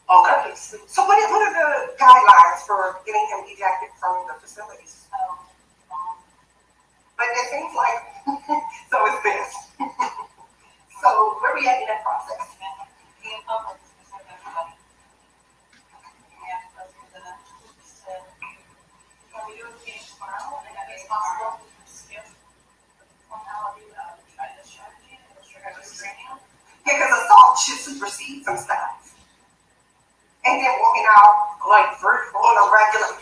Okay. So what are the guidelines for getting him ejected from the facilities? But it seems like, so it's this. So where we at in that process? Because assault should supersede some stuff. And then walking out like on a regular,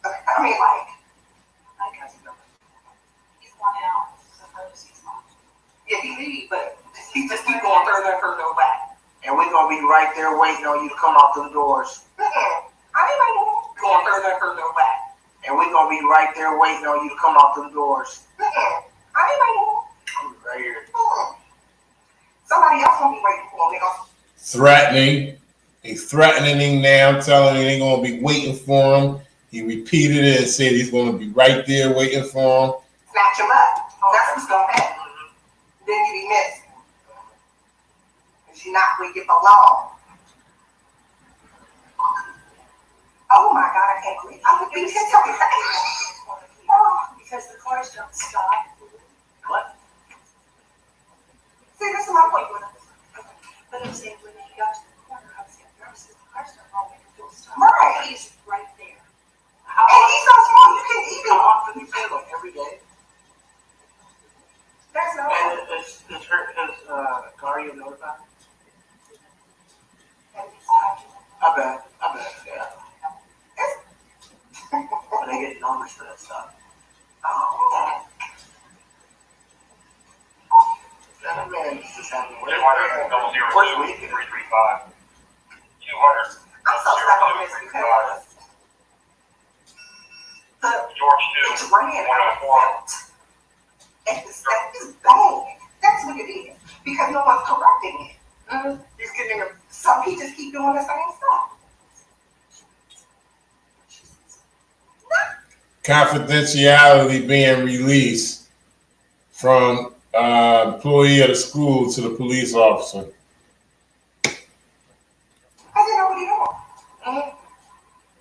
I mean like He's wanted out. Suppose he's not. yeah, he leave, but he just keep going further and further back. And we're gonna be right there waiting on you to come out them doors. I ain't going further and further back. And we're gonna be right there waiting on you to come out them doors. I ain't I'm right here. Somebody else gonna be waiting for me. Threatening. He's threatening him now, telling him they're gonna be waiting for him. He repeated it and said he's gonna be right there waiting for him. Snatch him up. That's what's gonna happen. Then you be missing. Because you're not gonna get the law. Oh my God, I can't believe I would be something. Because the cars don't stop. What? See, this is my point. But I'm saying when he got to the corner, I was getting nervous because the cars don't always full stop. Right. He's right there. And he's so small, you can even often you feel him every day. That's no. And is her guardian notified? I bet, yeah. But they get numbers for that stuff. Oh. Hey, this is happening. 200-00-335. 200. I'm so stuck on this because the George 2. it's ran 104. and the stuff is bad. That's what it is. Because no one's correcting it. He's getting a. So he just keep doing the same stuff. Confidentiality being released from employee of the school to the police officer. I didn't know what he doing.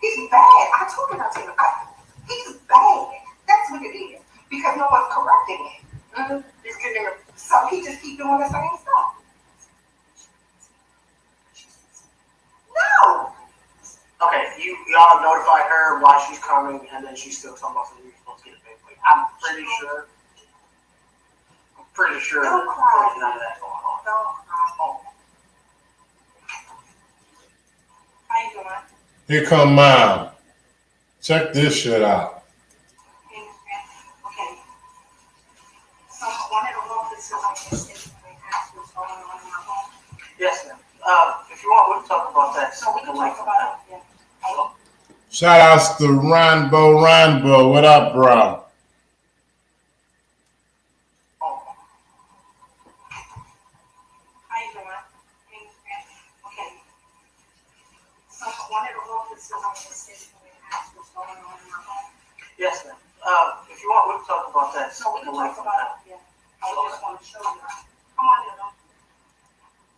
He's bad. I told him not to. He's bad. That's what it is. Because no one's correcting it. He's getting a. So he just keep doing the same stuff. No. Okay, y'all notified her why she's coming, and then she's still talking about something you're supposed to get a pay for. I'm pretty sure. Don't cry. There's none of that going on. Don't cry. How you doing? Here come mom. Check this shit out. Okay. So one of the officers I just asked what's going on in my home. Yes, ma'am. If you want, we can talk about that. So we can talk about it. Yeah. Shout outs to Ronbo. What up, bro? How you doing? Okay. So one of the officers I just asked what's going on in my home. Yes, ma'am. If you want, we can talk about that. So we can talk about it. Yeah. I just want to show you. Come on, little.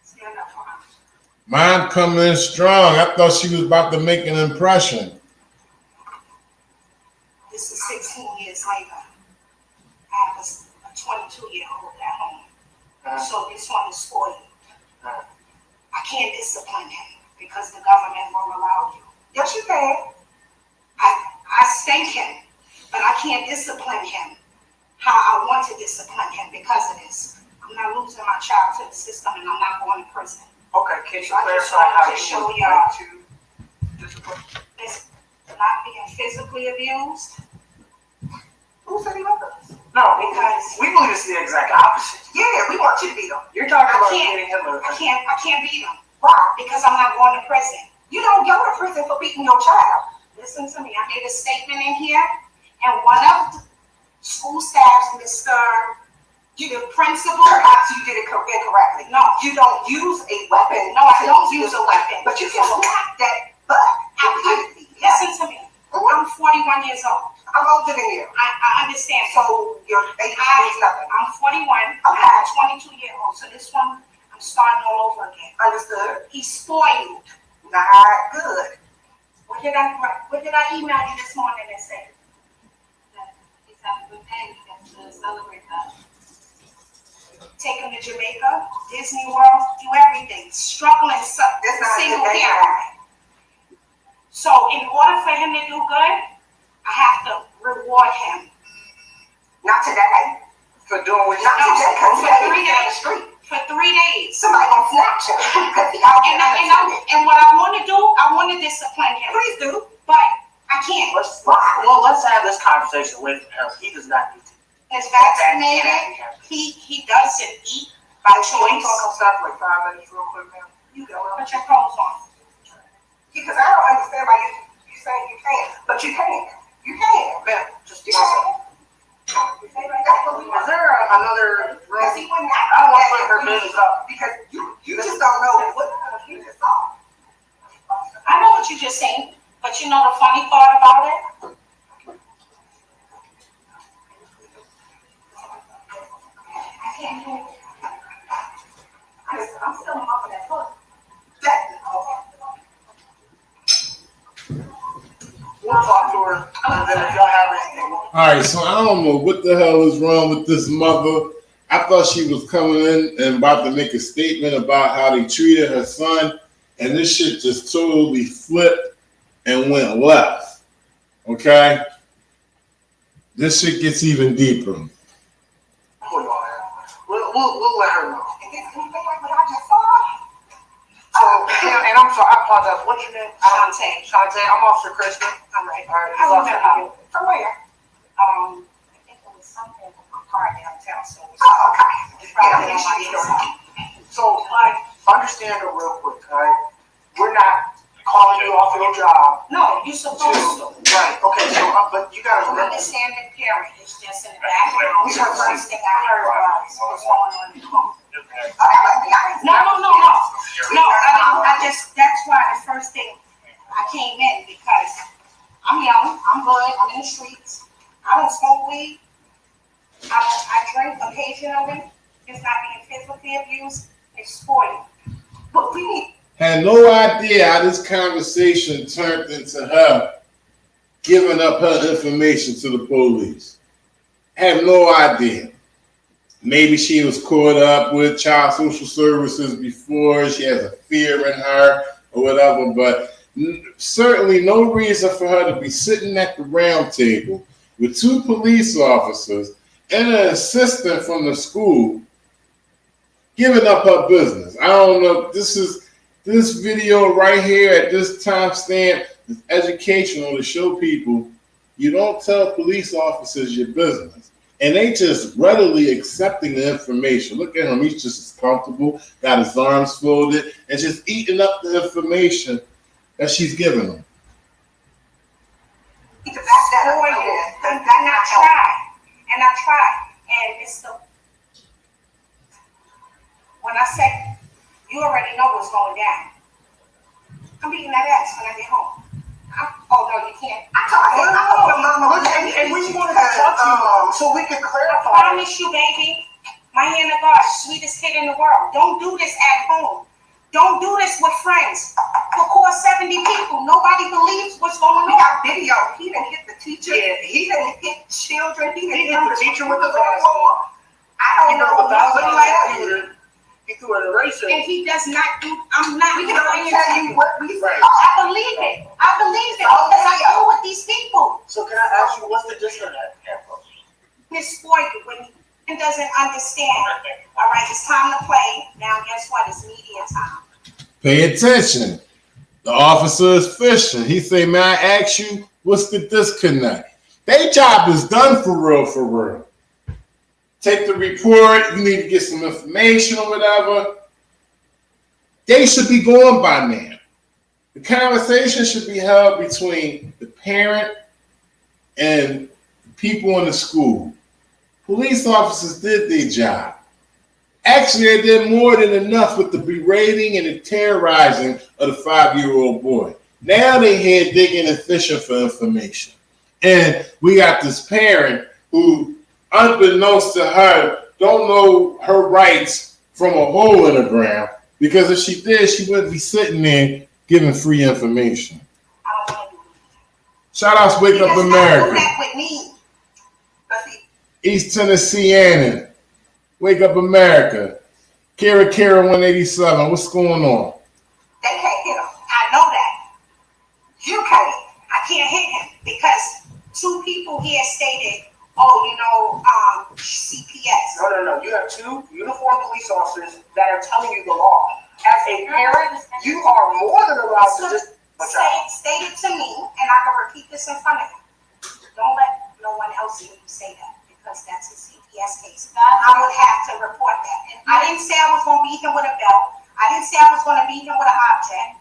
Stand up for us. Mom coming in strong. I thought she was about to make an impression. This is 16 years later. I have a 22-year-old at home. So this one is spoiled. I can't discipline him because the government won't allow you. Yes, you can. I spank him, but I can't discipline him how I want to discipline him because of this. I'm not losing my child to the system and I'm not going to prison. Okay, can you So I just clarify how wanted to you show would y'all. like to discipline? It's not being physically abused. Who said he was? No, Because we believe it's the exact opposite. yeah, we want you to beat him. You're talking I about can't- getting him a. I can't beat him. Why? Because I'm not going to prison. You don't go to prison for beating your child. Listen to me. I made a statement in here, and one of the school staff, Mr. The principal. Perhaps you did it incorrectly. No, you don't use a weapon. No, I don't use a weapon. But you can slap that butt. Listen to me. I'm 41 years old. I'm older than you. I understand. So your age means nothing. I'm 41. Okay. I'm 22 years old. So this one, I'm starting all over again. Understood. He's spoiled. Not good. What did I email you this morning and say? That he's having a good day, we have to celebrate that. Take him to Jamaica, Disney World, do everything. Struggling single parent. So in order for him to do good, I have to reward him. Not today. For doing what Not today, because you're for 3 days. For 3 days. Somebody gonna snatch him. And what I want to do, I want to discipline him. Please do. But I can't. Let's have this conversation with him. He does not need to. He's vaccinated. He doesn't eat by choice. Talk on stuff like 5 minutes real quick, man. You go. Put your clothes on. Because I don't understand why you saying you can't, but you can. You can. Man, just You can. Is there another room? He wouldn't I don't want to put her business up. because you just don't know what you just saw. I know what you just seen, but you know the funny part about it? I can't do it. I'm still off of that foot. We'll talk to her, and then if y'all have anything. All right, so I don't know what the hell is wrong with this mother. I thought she was coming in and about to make a statement about how they treated her son, and this shit just totally flipped and went left. Okay? This shit gets even deeper. We'll let her know. Is this anything like what I just saw? And I'm sorry, I apologize. What's your name? Shantae. I'm Officer Kristen. All right. All right. I remember. From where? I think it was something. car downtown, so. Oh, okay. It's Yeah, probably I on my mean, inside. So, like, understand it real quick, alright? We're not calling you off your job. No, you're supposed to. Right, okay, so, but you gotta I'm remember. understanding parent, it's just in the background. The first thing I heard was what's going on in the home. No, that's why the first thing I came in, because I'm young, I'm good, I'm in the streets, I don't smoke weed, I drink occasionally, it's not being physically abused, it's spoiled. But we need. Had no idea how this conversation turned into her giving up her information to the police. Had no idea. Maybe she was caught up with child social services before, she has a fear in her or whatever, but certainly no reason for her to be sitting at the round table with two police officers and an assistant from the school giving up her business. I don't know, this video right here at this timestamp is educational to show people you don't tell police officers your business. And they just readily accepting the information. Look at him, he's just as comfortable, got his arms folded, and just eating up the information that she's giving them. And I tried. And it's the, when I say, you already know what's going down. I'm beating that ass when I get home. Oh, no, you can't. And we wanted to talk to you so we can I clarify. promise you, baby, my hand of God, sweetest kid in the world. Don't do this at home. Don't do this with friends. For course 70 people, nobody believes what's going on. We got video. He didn't hit the teacher. Yeah, he didn't hit children. He didn't hit the teacher with the basketball. I don't know nothing like that. He threw an eraser. And he does not do, I'm not We can lying only tell to you you. what we say. I believe it. I believe it because I deal with these people. So can I ask you, what's the disconnect? Miss Spoiler, when he doesn't understand, all right, it's time to play. Now, guess what? It's media time. Pay attention. The officer is fishing. He say, may I ask you, what's the disconnect? Their job is done for real, for real. Take the report, you need to get some information or whatever. They should be going by now. The conversation should be held between the parent and people in the school. Police officers did their job. Actually, they did more than enough with the berating and the terrorizing of the 5-year-old boy. Now they here digging and fishing for information. And we got this parent who, unbeknownst to her, don't know her rights from a hole in the ground, because if she did, she wouldn't be sitting there giving free information. I don't want to do it. Shout out to Wake Up Because America. don't do that with me. East Tennessee Annan. Wake Up America. Kara 187. What's going on? They can't hit him. I know that. You can't. I can't hit him because two people here stated, CPS. No. You have two uniformed police officers that are telling you the law. As a parent, you are more than allowed to just State it to me, and I can repeat this in front of you. Don't let no one else hear you say that, because that's a CPS case. I would have to report that. And I didn't say I was going to beat him with a belt. I didn't say I was going to beat him with an object.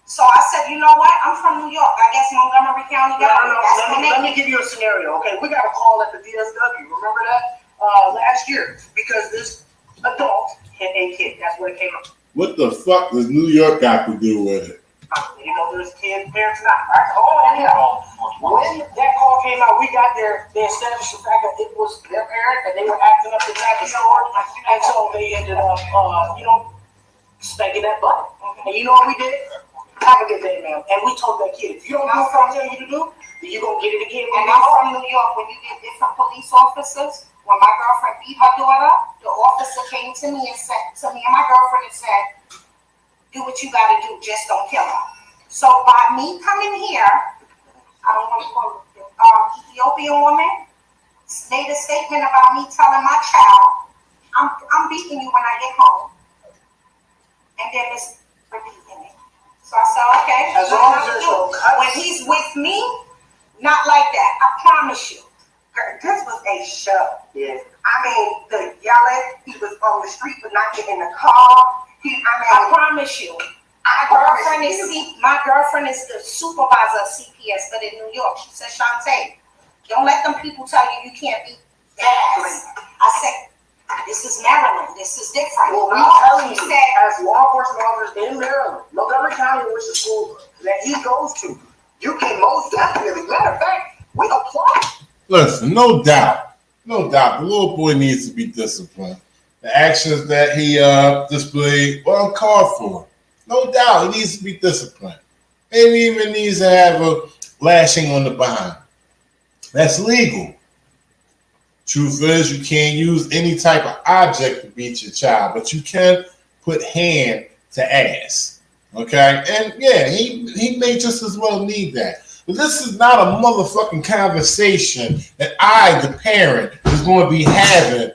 So I said, you know what? I'm from New York. I guess Montgomery County. Let me give you a scenario, okay? We got a call at the DSW. Remember that? Last year, because this adult hit a kid. That's what it came up. What the fuck does New York got to do with it? There's kids, parents not. Right? Anyhow, when that call came out, we got there. They established the fact that it was their parent, and they were acting up inside the store, and so they ended up, spanking that butt. And you know what we did? Have a good day, man. And we told that kid, if you don't do what I'm telling you to do, then you're gonna get it again. And I'm from New York. When you get different police officers, when my girlfriend beat her daughter, the officer came to me and said to me and my girlfriend and said, do what you gotta do, just don't kill her. So by me coming here, I don't want to call it Ethiopian woman, made a statement about me telling my child, I'm beating you when I get home. And then Miss repeating it. So I said, okay. As long as there's no cuts. When he's with me, not like that. I promise you. this was a show. Yes. I mean, the yelling, he was on the street but not getting in the car. I promise you. My girlfriend is the supervisor of CPS, but in New York. She said, Shantae, don't let them people tell you you can't be fast. I said, this is Maryland. This is different. Well, we telling you, as law enforcement officers in Maryland, Montgomery County, which is school that he goes to, you can most definitely, matter of fact, we apply. Listen, no doubt, the little boy needs to be disciplined. The actions that he displayed were uncalled for. No doubt, he needs to be disciplined. Maybe even needs to have a lashing on the behind. That's legal. Truth is, you can't use any type of object to beat your child, but you can put hand to ass. Okay? And yeah, he may just as well need that. But this is not a motherfucking conversation that I, the parent, is going to be having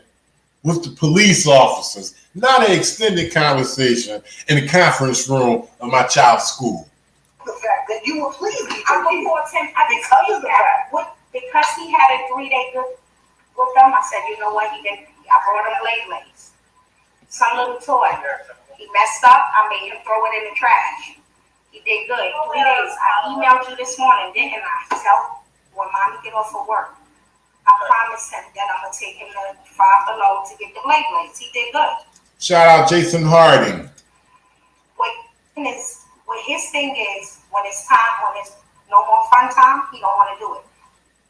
with the police officers. Not an extended conversation in the conference room of my child's school. The fact that you were pleased I'm before 10. Because he had a 3-day good with them, I said, you know what, I brought him blade. Some little toy. He messed up, I made him throw it in the trash. He did good. 3 days. I emailed you this morning, didn't I? Tell when mommy get off of work. I promised him that I'm gonna take him to 5 Below to get the blades. He did good. Shout out Jason Harding. What his thing is, when it's no more fun time, he don't want to do it.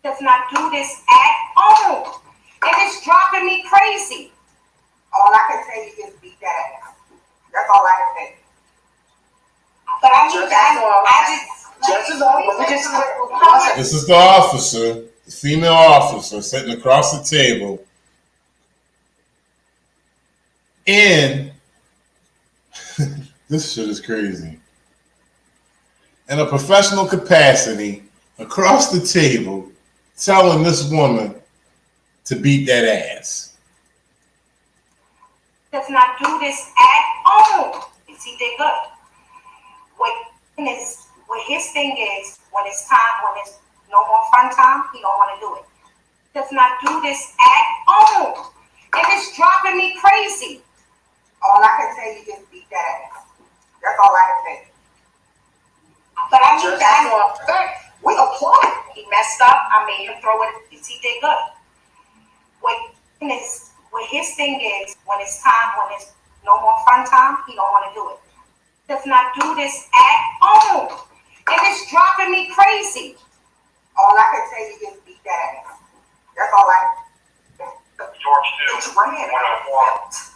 Does not do this at home. And it's driving me crazy. All I can say is beat that ass. That's all I can say. But This is the officer, the female officer sitting across the table in this shit is crazy. In a professional capacity, across the table, telling this woman to beat that ass. Does not do this at home. He did good. What his thing is, when it's no more fun time, he don't want to do it. Does not do this at home. And it's driving me crazy. All I can say is just beat that ass. That's all I can say. But we applaud. He messed up. I made him throw it. He did good. What his thing is, when it's no more fun time, he don't want to do it. Does not do this at home. And it's driving me crazy. All I can say is just beat that ass. That's all I can say. George 2, 104.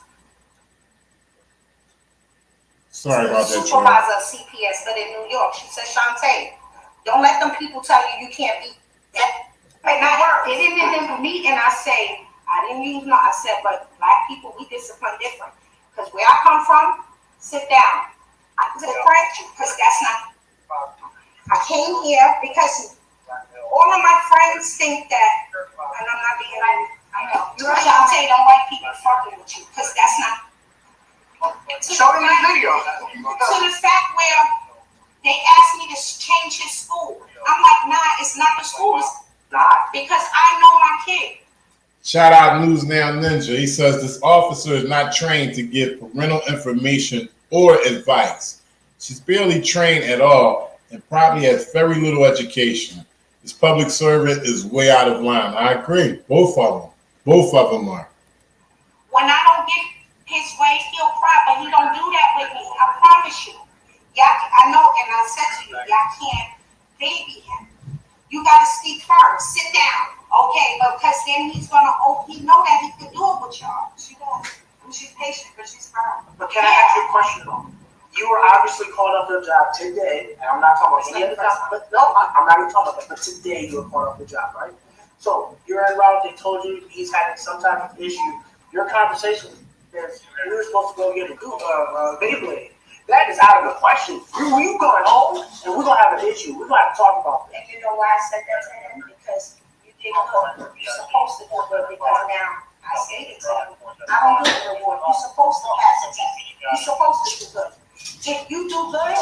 Sorry about that, supervisor of CPS, but in New York. She said, Shantae, don't let them people tell you can't be that. It didn't in the meeting, I say, I didn't use no, I said, but black people, we discipline different. Because where I come from, sit down. I different, because that's not, I came here because all of my friends think that, and I'm not being like, I know, Shantae, don't white people fucking with you, because that's not. Show me the video. To the fact where they asked me to change his school. I'm like, nah, it's not the school. It's not. Because I know my kid. Shout out News Now Ninja. He says this officer is not trained to give parental information or advice. She's barely trained at all and probably has very little education. This public servant is way out of line. I agree. Both of them are. When I don't get his way, he'll cry, but he don't do that with me. I promise you. Y'all, I know, and I said to you, y'all can't baby him. You gotta speak first. Sit down, okay? Because then he's gonna. He know that he can do it with y'all. She does. She's patient, but she's firm. But can I ask you a question though? You were obviously called up to the job today, and I'm not talking about any other job. But no, I'm not even talking about that. But today you were called up to the job, right? So you're en route. They told you he's having some type of issue. Your conversation. We were supposed to go get a Beyblade. That is out of the question. You going home, and we're gonna have an issue. We're gonna have to talk about that. And you know why I said that to him? Because you didn't know you're supposed to do it. Because now I stated to him, I don't do the reward. You're supposed to pass it. You're supposed to do good. If you do good,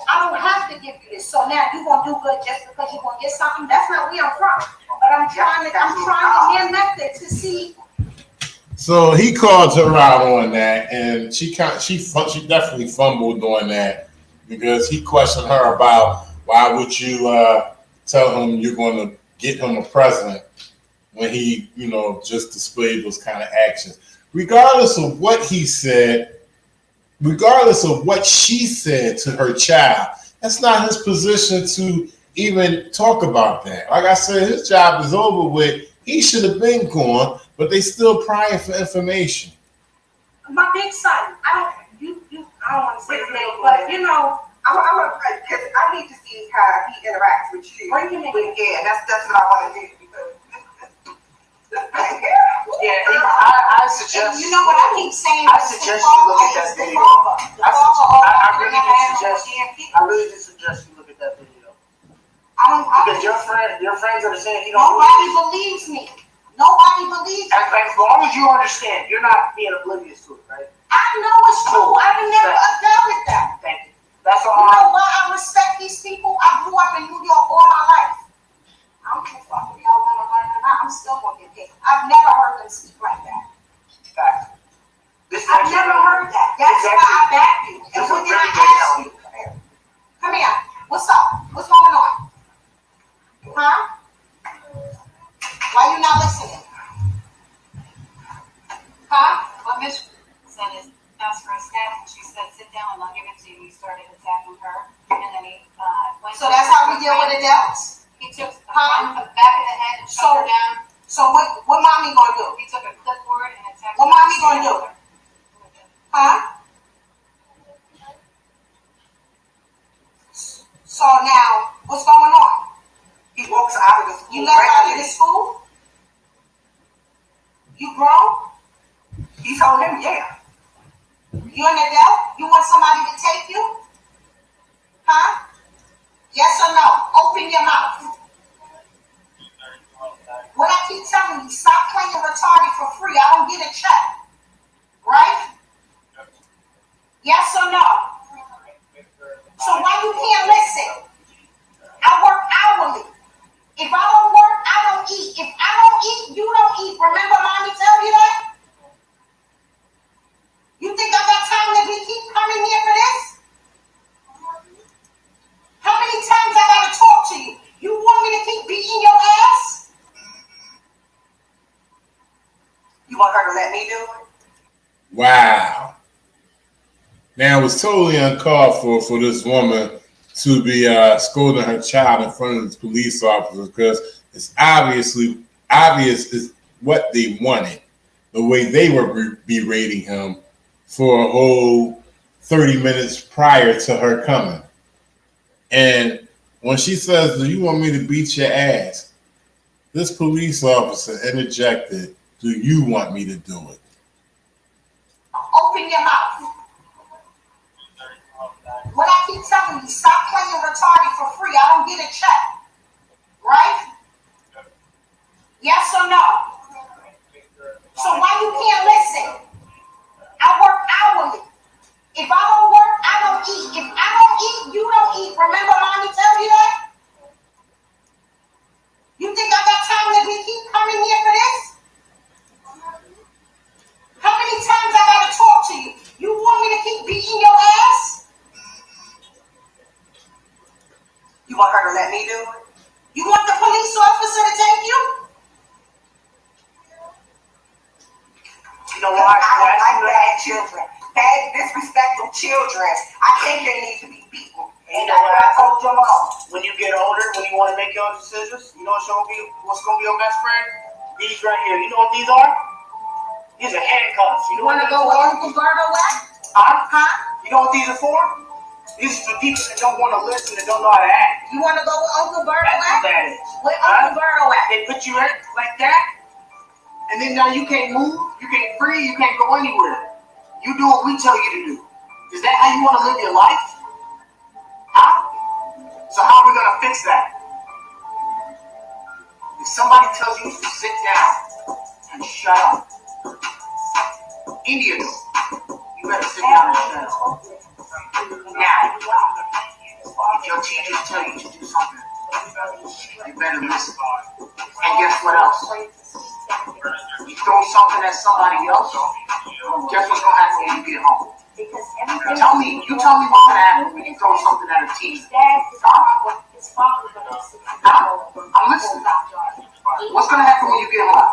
I don't have to give you this. So now you gonna do good just because you gonna get something. That's not where I'm from. But I'm trying to method to see. So he called her out on that, and she definitely fumbled on that because he questioned her about why would you tell him you're going to get him a present when he, just displayed those kind of actions. Regardless of what he said, regardless of what she said to her child, that's not his position to even talk about that. Like I said, his job is over with. He should have been gone, but they still prying for information. My big son, I don't want to say his name, but because I need to see how he interacts with you. Bring him in. Yeah, that's what I want to do because. I suggest. You know what I keep saying? I suggest you look at that video. I really do suggest you look at that video. Because your friends are saying you don't. Nobody believes me. Nobody believes me. As long as you understand, you're not being oblivious to it, right? I know it's true. I would never acknowledge that. Thank you. That's all. You know why I respect these people? I grew up in New York all my life. I don't give a fuck if y'all want to learn or not. I'm still going to get paid. I've never heard them speak like that. Fact. I've never heard that. That's why I back you. And what did I ask you? Come here. What's up? What's going on? Huh? Why you not listening? Huh? What Miss said is ask for a snack, and she said sit down and I'll give it to you. He started attacking her, and then he went. So that's how we deal with adults? He took a gun to the back of the head and shot her down. So what mommy gonna do? He took a clipboard and attacked her. What mommy gonna do? Huh? So now, what's going on? He walks out of the school. You left out of the school? You grown? He told him, yeah. You an adult? You want somebody to take you? Huh? Yes or no? Open your mouth. What I keep telling you, stop playing retarded for free. I don't get a check. Right? Yes or no? So why you can't listen? I work hourly. If I don't work, I don't eat. If I don't eat, you don't eat. Remember mommy tell you that? You think I got time to keep coming here for this? How many times I gotta talk to you? You want me to keep beating your ass? You want her to let me do it? Wow. Now, it was totally uncalled for this woman to be scolding her child in front of the police officers because it's obvious is what they wanted, the way they were berating him for a whole 30 minutes prior to her coming. And when she says, do you want me to beat your ass? This police officer interjected, do you want me to do it? Open your mouth. What I keep telling you, stop playing retarded for free. I don't get a check. Right? Yes or no? So why you can't listen? I work hourly. If I don't work, I don't eat. If I don't eat, you don't eat. Remember mommy tell you that? You think I got time to keep coming here for this? How many times I gotta talk to you? You want me to keep beating your ass? You want her to let me do it? You want the police officer to take you? You know why? I don't like bad children. Bad, disrespectful children. I think they need to be beaten. And that's what I told your mom. When you get older, when you want to make your decisions, you know what's going to be your best friend? These right here. You know what these are? These are handcuffs. You want to go with Uncle Berto at? Huh? You know what these are for? These are for people that don't want to listen and don't know how to act. You want to go with Uncle Berto That's what at? that is. Where Uncle Berto at? They put you in like that, and then now you can't move, you can't free, you can't go anywhere. You do what we tell you to do. Is that how you want to live your life? Huh? So how are we going to fix that? If somebody tells you to sit down and shut up, India, you better sit down and shut up. Now, if your teachers tell you to do something, you better listen. And guess what else? You throw something at somebody else, guess what's gonna happen when you get home? You tell me what's gonna happen when you throw something at a teacher. Huh? I'm listening. What's gonna happen when you get home?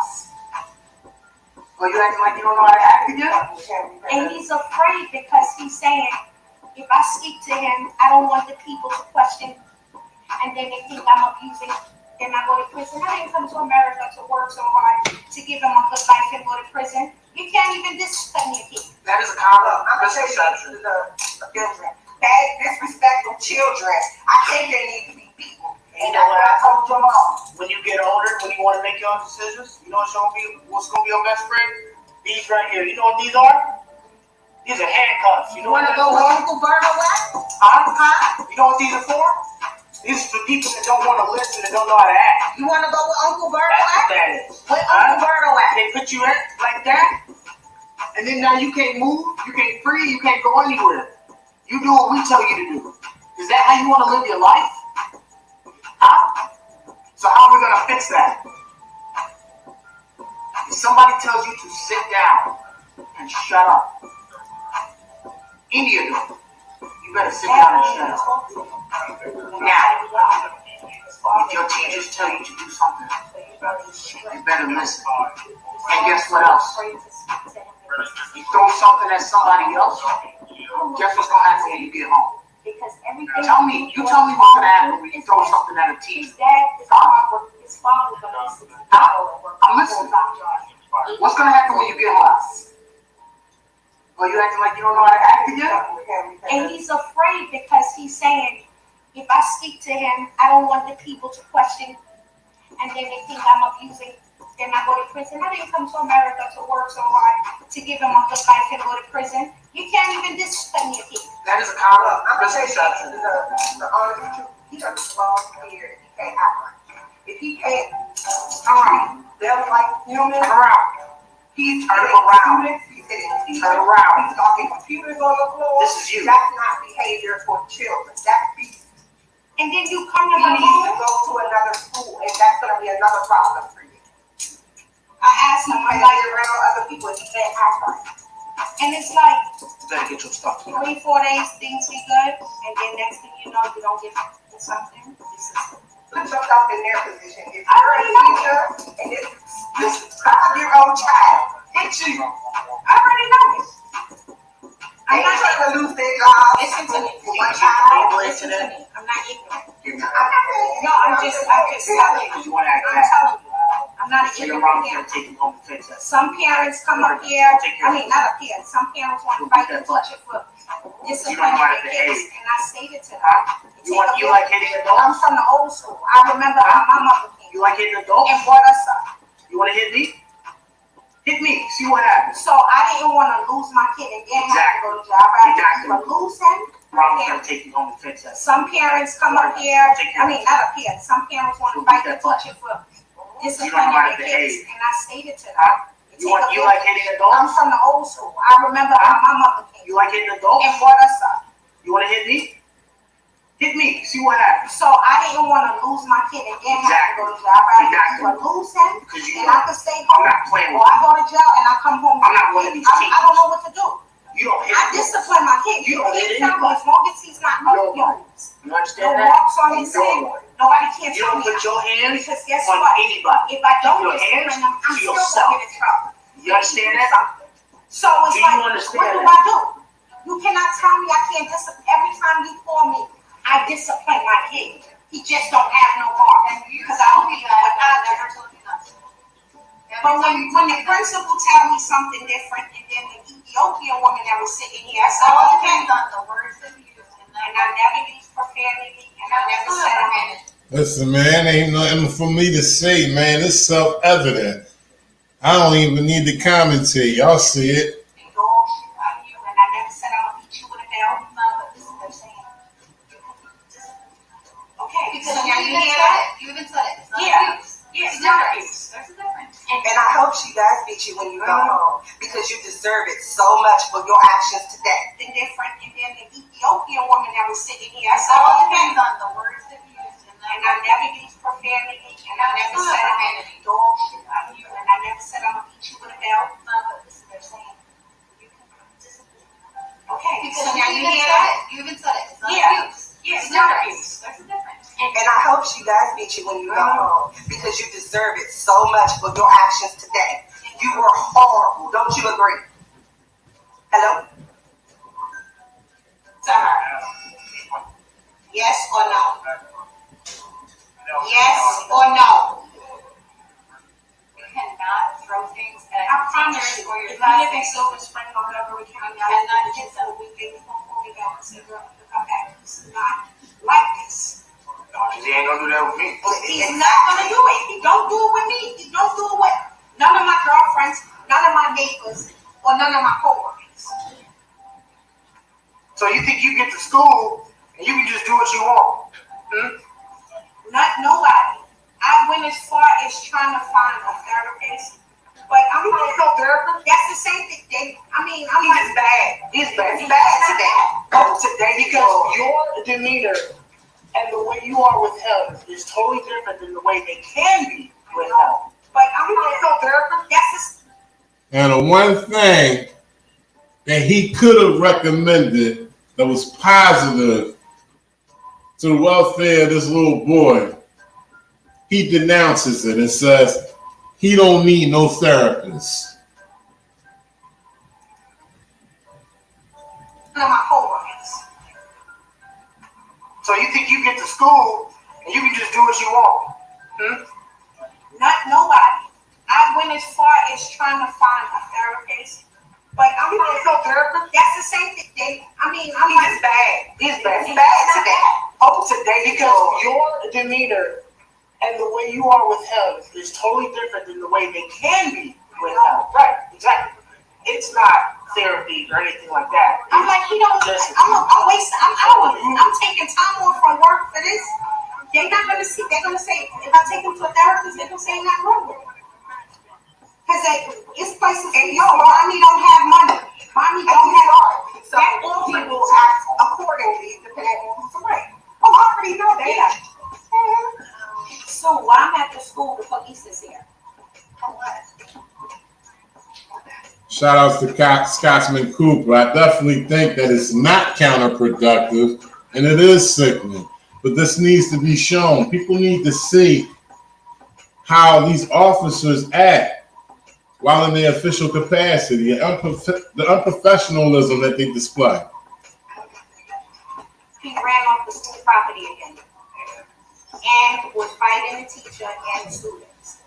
Are you acting like you don't know how to act again? And he's afraid because he's saying, if I speak to him, I don't want the people to question, and then they think I'm abusing, then I go to prison. I didn't come to America to work so hard to give him a good life and go to prison. You can't even discipline your kid. That is a common The misconception. children. Bad disrespect of children. I think they need to be beaten. And that's what I told your mom. When you get older, when you want to make your own decisions, you know what's gonna be your best friend? These right here. You know what these are? These are handcuffs. You know You want to go with Uncle Berto at? Huh? You know what these are for? These are for people that don't want to listen and don't know how to act. You want to go with Uncle Berto That's what at? that is. Where Uncle Berto at? They put you in like that, and then now you can't move, you can't free, you can't go anywhere. You do what we tell you to do. Is that how you want to live your life? Huh? So how are we gonna fix that? If somebody tells you to sit down and shut up, India do. You better sit down and shut up. Now, if your teachers tell you to do something, you better listen. And guess what else? You throw something at somebody else, guess what's gonna happen when you get home? Tell me what's gonna happen when you throw something at a teacher. Huh? I'm listening. What's gonna happen when you get home? Are you acting like you don't know how to act again? And he's afraid because he's saying, if I speak to him, I don't want the people to question, and then they think I'm abusing, then I go to prison. I didn't come to America to work so hard to give him a good life and go to prison. You can't even discipline your kid. That is a common misconception. He got a small beard. He can't act right. If he can't turn around, they're like human. Turn around. He's Turn around. Turn around. He's talking computers on the floor. This is you. That's not behavior for children. That's behavior. And then you come to my home. He needs to go to another school, and that's going to be another problem for you. I asked him, I like around other people, and he can't act right. And it's like, You better get your stuff together. 3-4 days, things be good, and then next thing you know, you don't get something. Put yourself in their position. If you're a teacher, and this is 5-year-old child, it's you. I already know it. I'm not trying to lose their job. Listen to me. My child, listen to me. I'm not ignorant. No, I'm just telling you. You want to act I'm bad. telling you. I'm not an So your mom's ignorant gonna parent. take you home to fix that. Some parents come up here, not up here, some parents want to fight the teacher for disciplining their kids, and I stated to them. You like hitting I'm adults? from the old school. I remember how my mother came You like hitting adults? and brought us up. You want to hit me? Hit me. See what happens. So I didn't want to lose my kid and then have to go to jail. I rather lose him. Mom's gonna take you home to fix that. Some parents come up here, not up here, some parents want to fight the teacher for disciplining their kids, and I stated to them. You like hitting I'm adults? from the old school. I remember how my mother came You like hitting adults? and brought us up. You want to hit me? Hit me. See what happens. So I didn't want to lose my kid and then have to go to jail. I rather lose him and I could stay home. I'm not playing Or with I go to jail and I come home. I'm not one of these I don't know what to do. you. Don't hit I me. discipline my kid. You don't hit tell me anybody. as long as he's not You abused. You No understand that? walks on his You head. don't. Nobody can You tell don't me. put your hands Because guess on what? anybody. If I don't Your hands discipline him, I'm to still yourself. going to get in trouble. You understand that? So it's Do you like, understand what do that? I do? You cannot tell me I can't discipline. Every time you call me, I discipline my kid. He just don't have no heart. Because I don't even know what I do. But when the principal tell me something different, and then the Ethiopian woman that was sitting here, I said, oh, okay. And I never used profanity, and I never said anything. Listen, man, ain't nothing for me to say, man. It's self-evident. I don't even need to commentate. Y'all see it. And dog shit out of you, and I never said I'll beat you with a belt. No, but this is what they're saying. Okay, Because so you now you even hear said that? it. You even said it. It's not Yeah. abuse. Yeah, It's it's not different. abuse. There's a difference. And I hope she does beat you when you go home, because you deserve it so much for your actions today. And different, and then the Ethiopian woman that was sitting here, I said, all depends on the words that you used. And I never used profanity, and I never said I'm gonna be dog shit out of you, and I never said I'm gonna beat you with a belt. They're saying, okay, so now you hear that? You even said it. It's not Yeah. abuse. Yeah, It's it's not different. abuse. There's a difference. And I hope she does beat you when you go home, because you deserve it so much for your actions today. You were horrible. Don't you agree? Hello? To her. Yes or no? Yes or no? You cannot throw things at I promise teachers you, or your if you live in classmates. Silver Spring or Montgomery County, I will not get to the weekend. You won't call me back and say, girl, come back. It's not like this. He ain't gonna do that with me. He's not gonna do it. He don't do it with me. He don't do it with none of my girlfriends, none of my neighbors, or none of my coworkers. So you think you get to school and you can just do what you want? Not nobody. I went as far as trying to find a therapist, but I'm like, No therapist. that's the same thing. I'm He's like, just bad. He's bad. He's bad today. Oh, today because your demeanor and the way you are with him is totally different than the way they can be with him. but I'm You like, ain't no therapist. that's And the one thing that he could have recommended that was positive to the welfare of this little boy, he denounces it and says he don't need no therapist. none of my coworkers. So you think you get to school and you can just do what you want? Not nobody. I went as far as trying to find a therapist, but I'm You like, ain't no therapist. that's the same thing. I'm He's like, just bad. He's bad. He's bad today. Oh, today because your demeanor and the way you are with him is totally different than the way they can be with him. Right, exactly. It's not therapy or anything like that. I'm like, he don't. I'm taking time off from work for this. They're not gonna see. They're gonna say, if I take him to a therapist, they're gonna say not wrong with him. Cause it's places that mommy don't have money. Mommy don't have art. So people act accordingly depending on who's right. Oh, I already know that. So while I'm at the school, the police is here. Shout outs to Scotsman Cooper. I definitely think that it's not counterproductive and it is sickening. But this needs to be shown. People need to see how these officers act while in their official capacity, the unprofessionalism that they display. He ran off the school property again and was fighting the teacher and the students.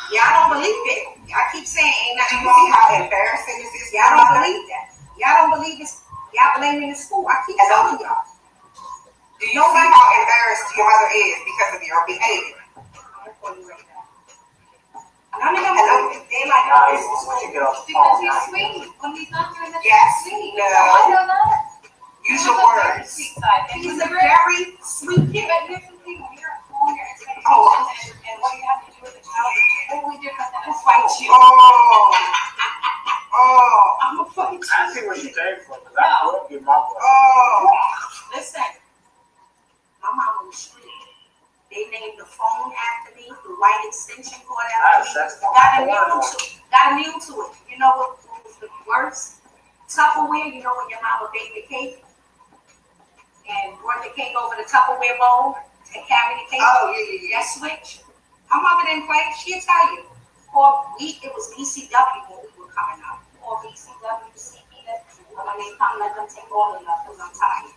Y'all don't believe it. Y'all keep saying ain't nothing wrong. See how embarrassing this is? Y'all don't believe that. Y'all don't believe this. Y'all blaming the school. I keep telling y'all. Do you see how embarrassed your mother is because of your behavior? None of them believe it. They like, oh, this is When you get off the Because phone, he's sweet. When he's not doing the Yes, sweet. no. I know that. use your words. Sweet side. And he's a very sweet kid. But here's the thing, when you're at home, your expectations and what you have to do with the child is totally different than That's fight you. I'm gonna fight you. I see where you came from, because I grew up in my boy. Listen, my mama was street. They named the phone after me, the white extension cord after me. Got immune to it. You know what was the worst? Tupperware, you know when your mama baked the cake and brought the cake over the Tupperware bowl and carried the cake? Oh, yeah. That switch. My mama didn't play. She'll tell you. It was BCW when we were coming up. Or BCW, CPS. When they come, let them take all of that because I'm tired.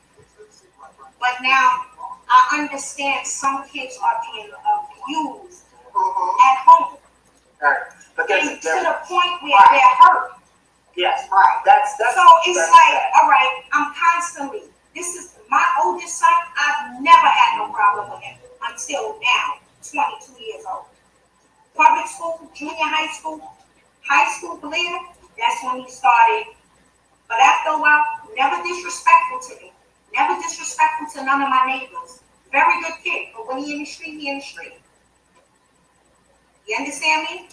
But now, I understand some kids are being abused at home. Right. But And that's to the point where they're hurt. Yes, right. That's So it's like, all right, I'm constantly, this is my oldest son, I've never had no problem with him until now, 22 years old. Public school, junior high school, Blair, that's when he started But after a while, never disrespectful to me. Never disrespectful to none of my neighbors. Very good kid, but when he in the street, he in the street. You understand me?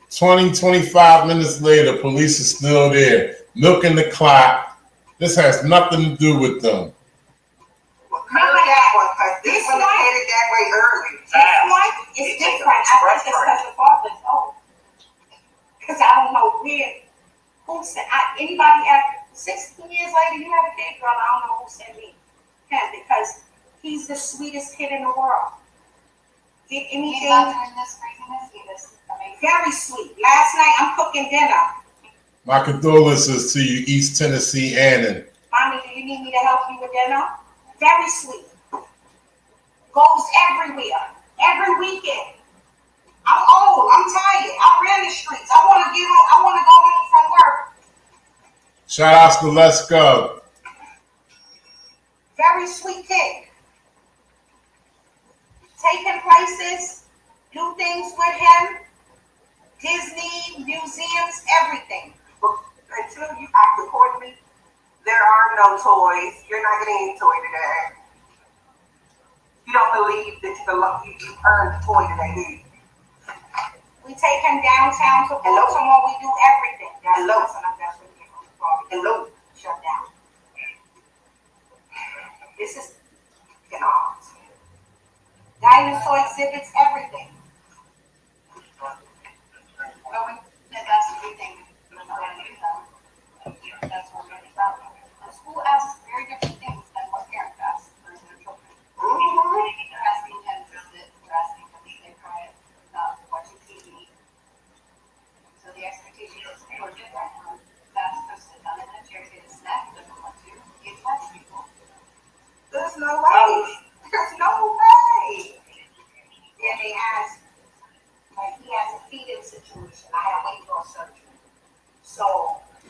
20, 25 minutes later, police is still there, milking the clock. This has nothing to do with them. Remember that one, because this one headed that way early. This one is different. I think it's because the father's old. Because I don't know where, who said, anybody after 16 years later, you have a kid, brother, I don't know who said me. Him, because he's the sweetest kid in the world. Did anything. He's not doing this craziness, he was amazing. Very sweet. Last night, I'm cooking dinner. My condolences to you, East Tennessee Annan. Mommy, do you need me to help you with dinner? Very sweet. Goes everywhere. Every weekend. I'm old. I'm tired. I ran the streets. I want to get home. I want to go home from work. Shout outs to Let's Go. Very sweet kid. Take him places. Do things with him. Disney, museums, everything. But until you act accordingly, there are no toys. You're not getting any toy today. You don't believe that you earned the toy today, do you? We take him downtown to Baltimore. We do everything. Hello. That's what we do. Hello. Shut down. This is art. Dinosaur exhibits everything. That's the big thing. That's what we're about. The school asks very different things than what parents ask for their children. They're asking them to sit, they're asking them to stay quiet, watching TV. So the expectation is for different. That's supposed to sit down in a chair, get a snack, doesn't want to, get touch people. There's no way. There's no way. Then they ask, like he has a feeding situation. I had weight loss surgery. So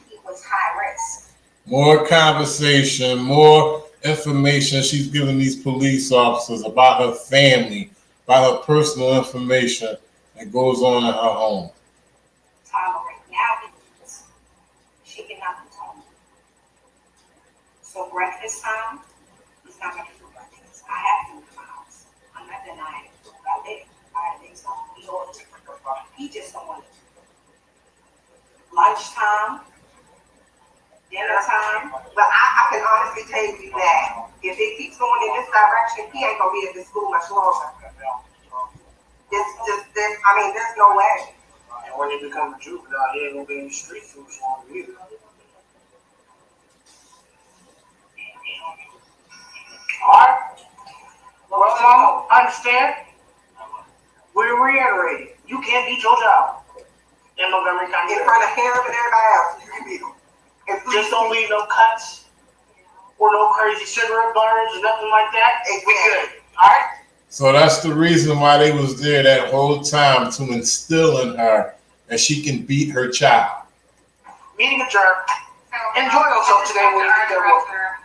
he was high risk. More conversation, more information she's giving these police officers about her family, about her personal information that goes on in her home. Tolerate. Now she cannot be told. So breakfast time, he's not going to do breakfast. I have food in my house. I'm not denying it. I live. I think so. He just don't want it. Lunchtime, dinner time. But I can honestly tell you that if it keeps going in this direction, he ain't gonna be at this school much longer. There's no way. And when he becomes a juvenile, he ain't gonna be in the street too long either. Alright. Well, Mama, I understand. We're reiterating. You can't beat your child in Montgomery County. In front of him and everybody else, you can beat him. Just don't leave no cuts or no crazy cigarette burns or nothing like that. We good. Alright? So that's the reason why they was there that whole time, to instill in her that she can beat her child. Meeting adjourned. Enjoy yourself today when you get there.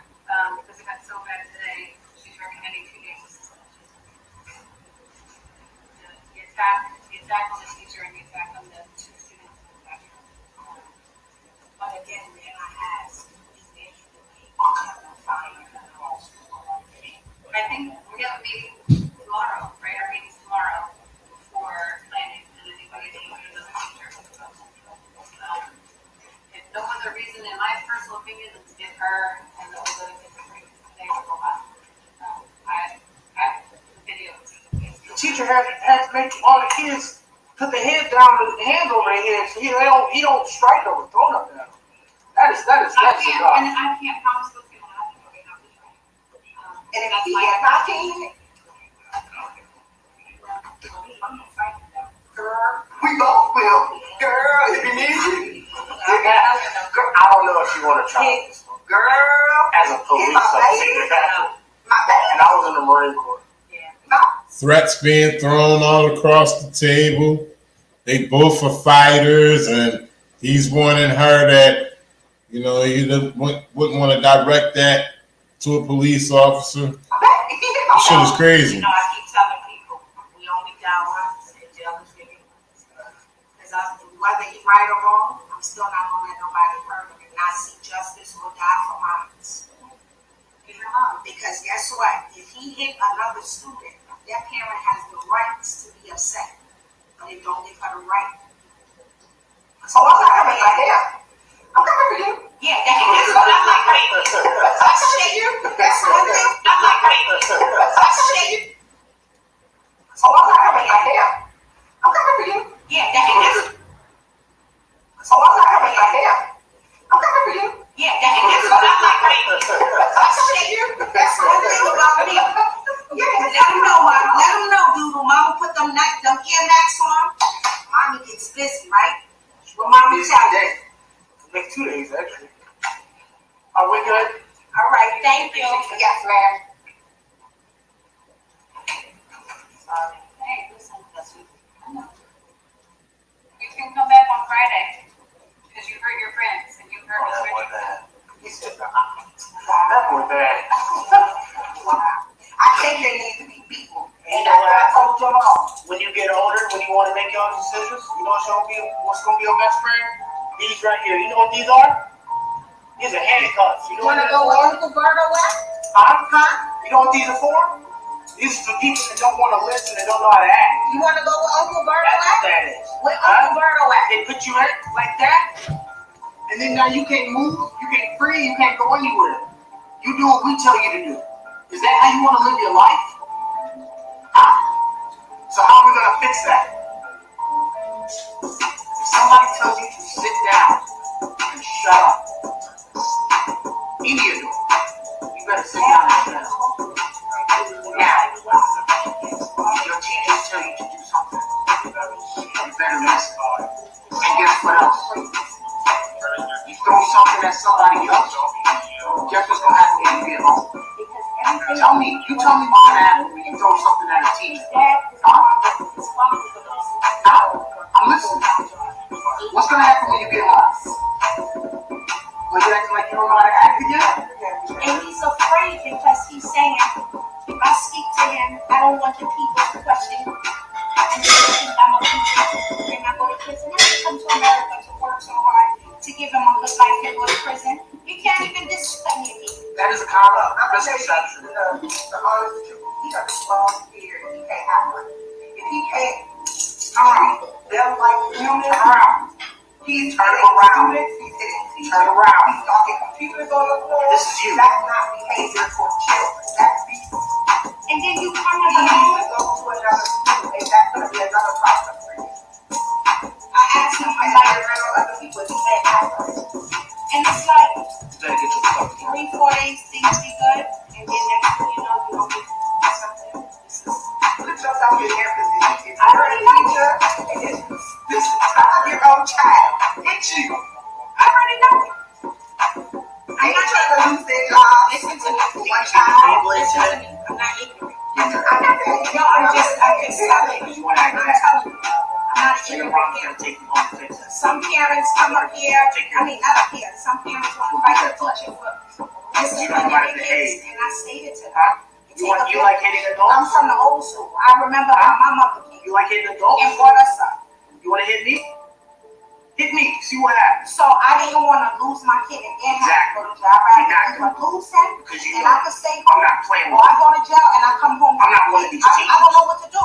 Because it got so bad today, she's recommending 2 days of suspension. The attack on the teacher and the attack on the 2 students in the classroom. But again, then I ask, is there a fire in the house? I think we have a meeting tomorrow, right? Our meeting's tomorrow for planning, and I think we're getting the teacher. If no other reason, in my personal opinion, let's get her and the other they will go out. I have videos. The teacher had to make all the kids put their heads down and hands over their heads so he don't strike them or throw them down. That's And I can't promise what's going to happen, but we have to try. And if That's he my had not came, girl, we both will. Girl, if you need you. Girl, I don't know if you want to try this one. Girl, As a police officer, my baby. and I was in the Marine Corps. Threats being thrown all across the table. They both are fighters, and he's warning her that, you know, he wouldn't want to direct that to a police officer. This shit is crazy. You know, I keep telling people, we only die once, and jail is getting once. Because whether he's right or wrong, I'm still not going to let nobody hurt him. I see justice will die for moms. Because guess what? If he hit another student, that parent has the rights to be upset, but it don't give her the right. So I'm not coming right there. I'm coming for you. Yeah, that's what I'm like, wait. That's you. That's one thing. I'm like, wait. That's you. So I'm not coming right there. I'm coming for you. Yeah, that's so I'm not coming right there. I'm coming for you. Yeah, that's what I'm like, wait. That's you. That's one thing about me. Yeah, let them know, Mom. Let them know, Doodle. Mama put them earmax on. Mommy gets busy, right? Well, Mommy tell you. Next 2 days, actually. Are we good? All right, thank you. Yes, ma'am. Sorry. Hey, listen, I know. You can come back on Friday, because you hurt your friends, and you hurt Miss Richardson. That boy bad. I think they need to be beaten. And that's what I told them all. When you get older, when you want to make your own decisions, you know what's gonna be your best friend? These right here. You know what these are? These are handcuffs. You know Want to what go with Uncle Berto at? Huh? You know what these are for? These are for people that don't want to listen and don't know how to act. You want to go with Uncle Berto That's what at? that is. Where Uncle Berto at? They put you in like that, and then now you can't move, you can't free, you can't go anywhere. You do what we tell you to do. Is that how you want to live your life? Huh? So how are we gonna fix that? If somebody tells you to sit down and shut up, any of you better sit down and shut up. Now, if your teachers tell you to do something, you better listen. And guess what else? You throw something at somebody else, guess what's gonna happen when you get home? Tell me what's gonna happen when you throw something at a teacher. Huh? I'm listening. What's gonna happen when you get home? Well, you acting like you don't know how to act again? And he's afraid because he's saying, if I speak to him, I don't want the people to question me. And they think I'm a teacher. And I go to prison. I didn't come to America to work so hard to give him a good life and go to prison. You can't even discipline me. That is a common misconception. The honest truth, he got a small beard and he can't have one. If he can't turn them like humans around, he's turning around. He's turning around. He's talking computers on the floor. This is you. That's not behavior for children. That's people. And then you come to the home and go to another school, and that's going to be another problem for you. I asked him about around other people, he said no. And it's like, You better get your fucking 3-4 days, things be good, and then next thing you know, you don't get something. Put yourself in their position. I already know you. This is your own child. Get you. I already know it. I'm not trying to lose their job. Listen to me. One child. Listen to me. I'm not ignorant. No, I'm just telling you. I'm not telling you. I'm not an ignorant parent. Some parents come up here. I mean, not up here. Some parents want to fight the teacher for disciplining their kids, and I stated to them. You like hitting I'm adults? from the old school. I remember how my mother came You like hitting adults? and brought us up. You want to hit me? Hit me. See what happens. So I didn't want to lose my kid and then have to go to jail. I'd rather lose him Because you and know, I could stay I'm home. not playing Or with I go to jail and I come home. I'm not one of these I teachers. don't know what to do.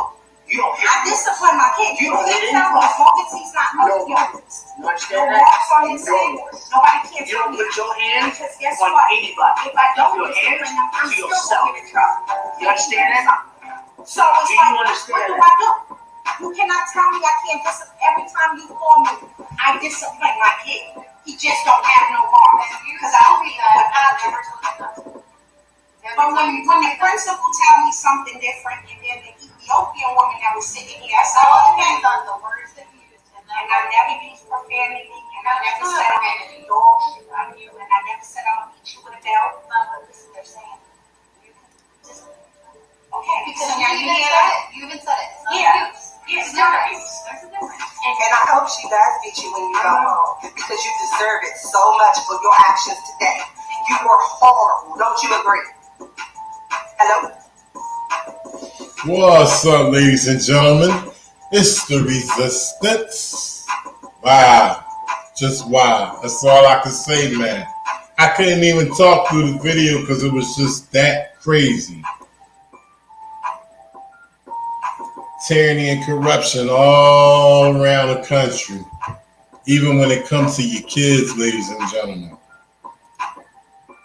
you. Don't hit I me. discipline my kid. You don't hit He tell me anybody. as long as he's not moving. You No understand that? marks on his No head. more. Nobody can You tell don't me. put your hands Because guess on what? anybody. If I don't Your hands discipline him, I'm to still yourself. going to get in trouble. You understand that? So it's Do you like, understand what do? You cannot tell me I can't discipline. Every time you call me, I discipline my kid. He just don't have no marks. Because I don't read what I do. But when the principal tell me something different, and then the Ethiopian woman that was sitting here, I said, all depends on the words that you use. And I never used profanity, and I never said I'm going to dog shit on you, and I never said I'm going to beat you with a belt. But listen, they're saying, okay, because now you hear that? You even said it. Yeah. It's not abuse. There's a difference. And I hope she does beat you when you go home, because you deserve it so much for your actions today. You were horrible. Don't you agree? Hello? What's up, ladies and gentlemen? It's the Resistance. Wow. Just wow. That's all I can say, man. I couldn't even talk through the video because it was just that crazy. Tyranny and corruption all around the country. Even when it comes to your kids, ladies and gentlemen.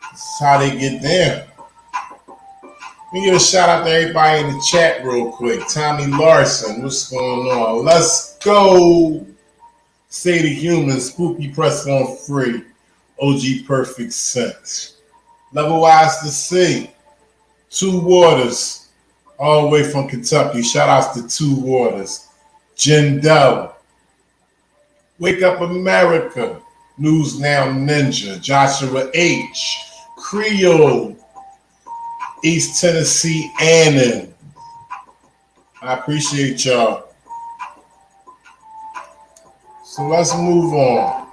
That's how they get there. Let me give a shout out to everybody in the chat real quick. Tommy Larson, what's going on? Let's go. Say the Human, Spooky Press on Free. OG Perfect Sense. Level Wise to See. Two Waters, all the way from Kentucky. Shout outs to Two Waters. Jindel. Wake Up America. News Now Ninja. Joshua H. Creole. East Tennessee Annan. I appreciate y'all. So let's move on.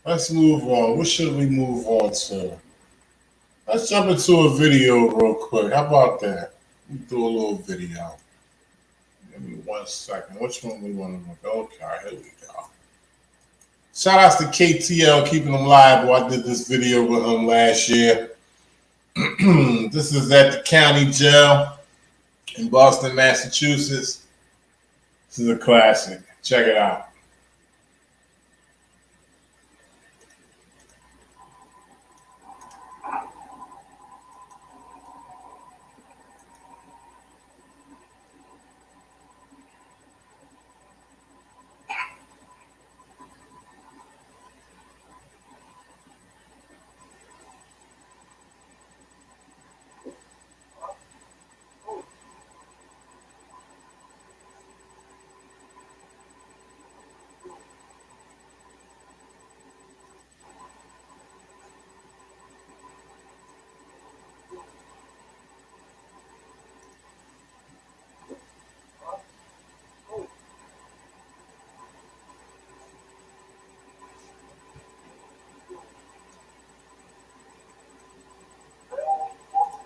Let's move on. What should we move on to? Let's jump into a video real quick. How about that? Let me do a little video. Give me 1 second. Which one we want to look? Okay, here we go. Shout outs to KTL, keeping them live. Boy, I did this video with him last year. This is at the county jail in Boston, Massachusetts. This is a classic. Check it out.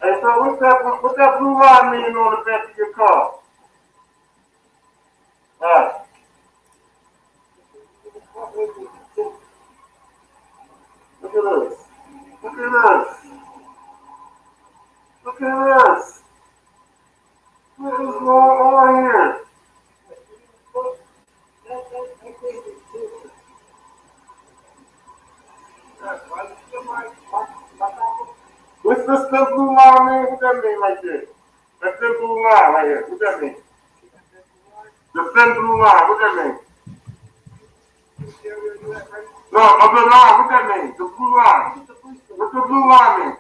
Hey, so what's that blue line meaning on the back of your car? Alright. Look at this. Look at this. Look at this. What is going on here? What's this blue line mean? What that mean right there? That thin blue line right here. What that mean? The thin blue line. What that mean? No, the blue line. What that mean? The blue line. What's the blue line mean?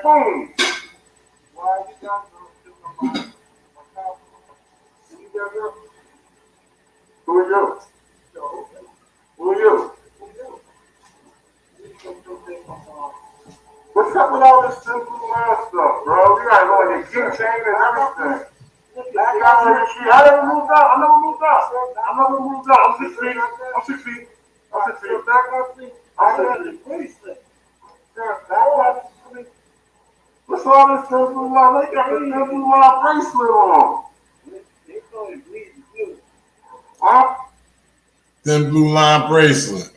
Boom! Why you got Who are you? Who are you? What's up with all this simple line stuff, bro? You gotta go in your key chain and everything. I never moved out. I never moved out. I'm 6 feet. I'm 6 feet. I'm 6 feet. I'm 6 feet. What's all this simple line? They got the simple line bracelet on. Huh? Then blue line bracelet.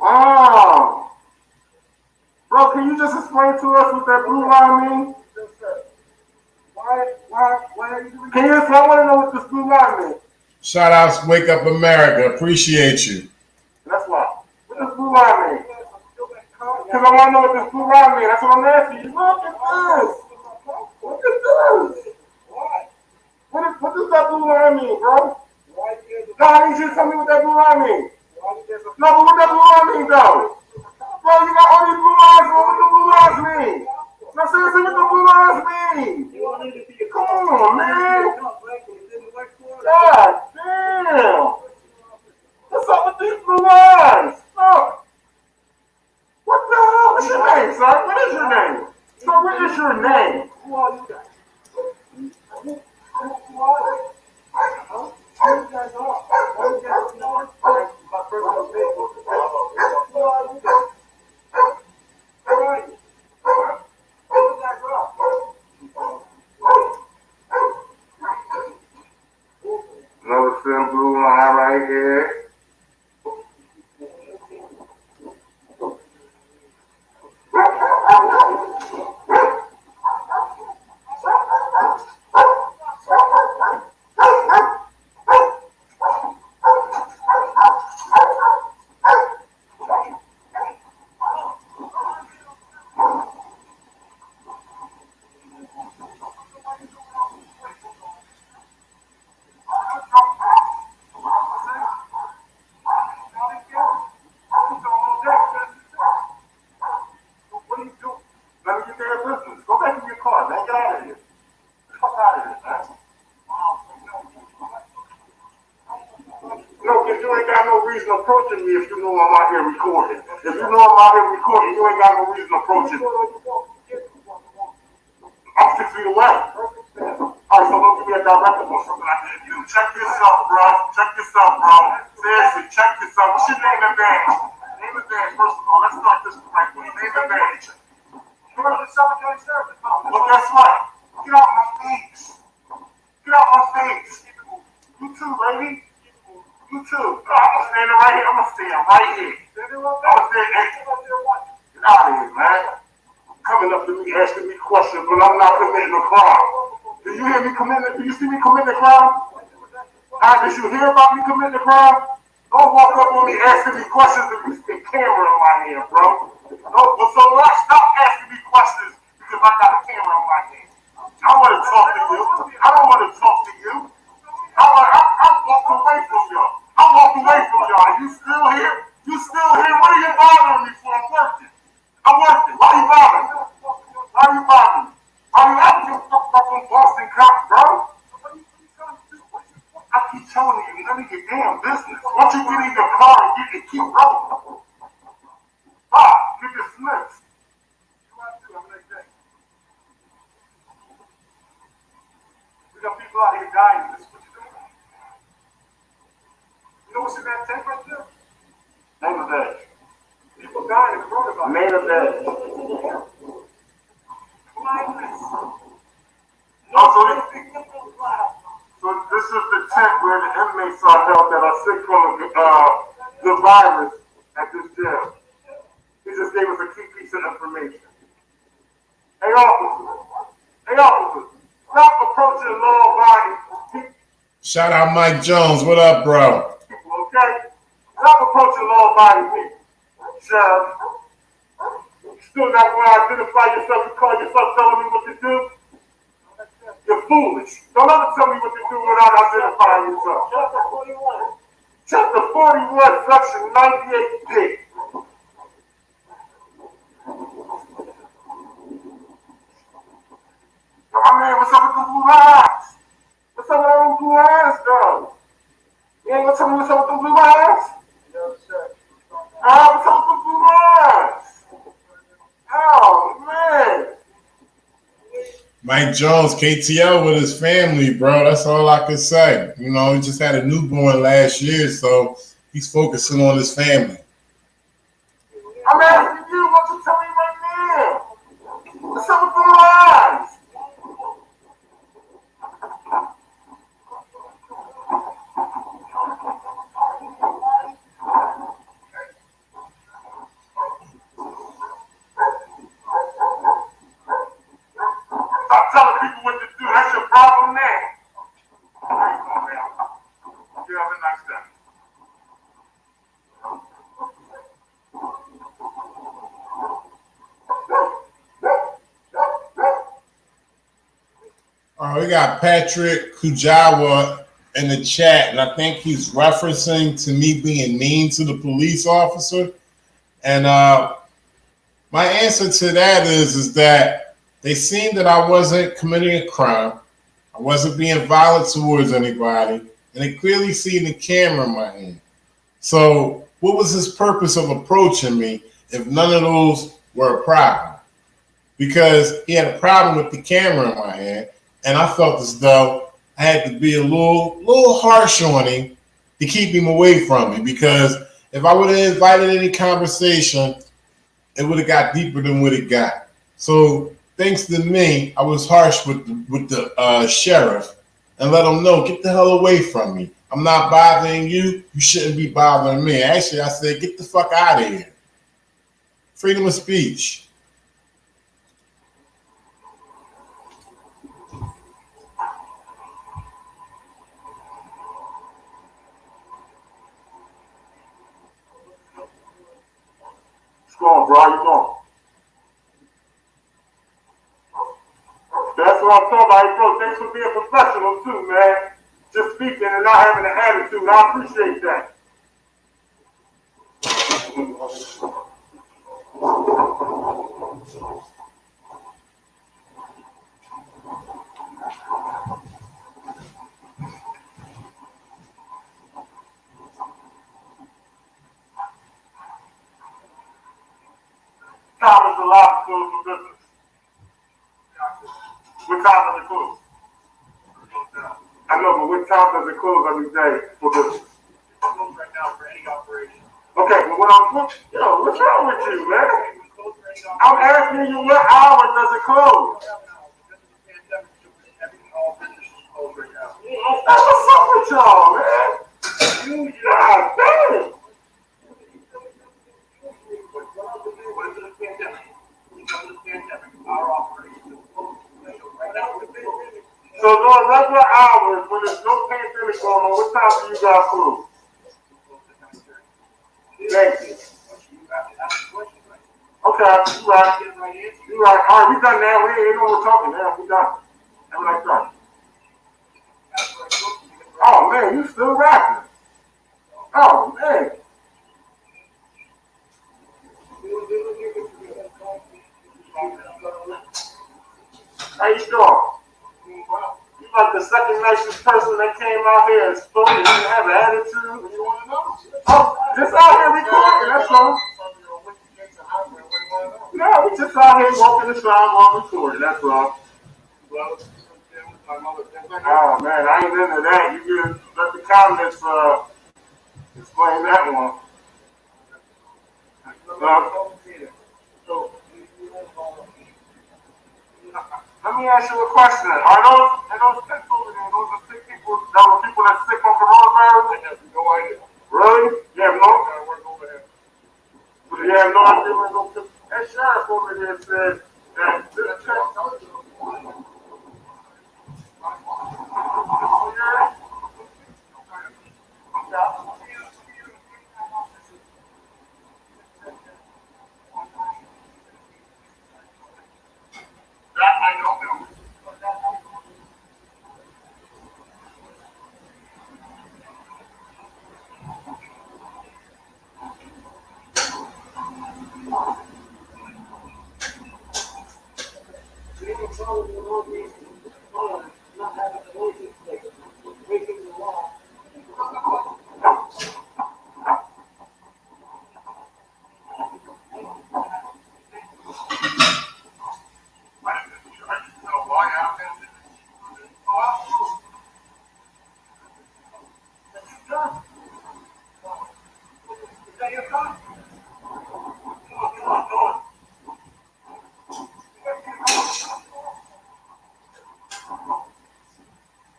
Oh. Bro, can you just explain to us what that blue line means? Why are you doing? Can you explain? I want to know what this blue line means. Shout outs, Wake Up America. Appreciate you. That's why. What does blue line mean? Because I want to know what this blue line means. That's what I'm asking you. Look at this. Look at this. What does What that blue line mean, bro? No, I need you to tell me what that blue line mean. No, but what that blue line mean, though? Bro, you got all these blue lines, bro. What the blue lines mean? No, seriously, what the blue lines mean? Come on, man. God damn. What's up with these blue lines? Look. What the hell? What's your name, son? What is your name? Son, what is your name? Another thin blue line right here. Approaching me if you know I'm out here recording. If you know I'm out here recording, you ain't got no reason approaching me. I'm 6 feet away. Alright, so don't give me a direct or something like that. You check yourself, bro. Check yourself, bro. Seriously, check yourself. What's your name and badge? Name and badge, first of all. Let's start this right way. Name and badge. Well, guess what? Get out my face. Get out my face. You too, lady. You too. I'm gonna stand right here. I'm gonna stand right here. I'm gonna stand hey. Get out of here, man. Coming up to me asking me questions when I'm not committing a crime. Do you hear me committing? Do you see me committing a crime? Did you hear about me committing a crime? Don't walk up on me asking me questions if you see a camera in my hand, bro. No, but so stop asking me questions because I got a camera in my hand. I want to talk to you. I don't want to talk to you. I walked away from y'all. I walked away from y'all. You still here? You still here? What are you bothering me for? I'm working. I'm working. Why are you bothering me? Why are you bothering me? Why are you acting fucking Boston cop, bro? I keep telling you, none of your damn business. Once you get in your car and you can keep rolling. Get dismissed. We got people out here dying. This is what you're doing. You know what's in that tank right there? Name of that. People dying in coronavirus. Name of that. So this is the tent where the inmates are held that are sick from the virus at this jail. He just gave us a key piece of information. Hey officers, stop approaching law-abiding. Shout out Mike Jones. What up, bro? Okay? Stop approaching law-abiding people. Sheriff, you still not going to identify yourself and call yourself telling me what to do? You're foolish. Don't ever tell me what to do without identifying yourself. Chapter 41, section 98D. Oh man, what's up with the blue eyes? What's up with them blue eyes, though? You ain't gonna tell me what's up with them blue eyes? What's up with the blue eyes? Oh man. Mike Jones, KTL with his family, bro. That's all I can say. You know, he just had a newborn last year, so he's focusing on his family. I'm asking you what you tell me right now. What's up with the eyes? Stop telling people what to do. That's your problem now. You have a nice day. We got Patrick Kujawa in the chat, and I think he's referencing to me being mean to the police officer. And my answer to that is that they seen that I wasn't committing a crime. I wasn't being violent towards anybody, and they clearly seen the camera in my hand. So what was his purpose of approaching me if none of those were a problem? Because he had a problem with the camera in my hand, and I felt as though I had to be a little harsh on him to keep him away from me. Because if I would have invited any conversation, it would have got deeper than what it got. So thanks to me, I was harsh with the sheriff and let him know, get the hell away from me. I'm not bothering you. You shouldn't be bothering me. Actually, I said, get the fuck out of here. Freedom of speech. What's going, bro? How you doing? That's what I'm talking about, bro. Thanks for being professional too, man. Just speaking and not having an attitude. I appreciate that. Time is allowed to close for business. What time does it close? I know, but what time does it close every day for business? Right now for any operation. Okay, but what what's wrong with you, man? I'm asking you what hour does it close? What's up with y'all, man? God damn it. So during regular hours, when there's no pandemic going on, what time do you guys close? Thank you. Okay, you right. You right. All right, we done now. We ain't no more talking now. We done. Have a nice time. Oh man, you still rapping? Oh man. How you doing? You like the second nicest person that came out here and spoke and didn't have an attitude? Oh, just out here recording, that's all. No, we just out here walking the side while recording, that's all. Oh man, I ain't into that. You can let the comments explain that one. Let me ask you a question. Are those sick over there? Those are sick people. That were people that sick on coronavirus? I have no idea. Really? You have no? You have no idea where those? That sheriff over there said that this that I don't know.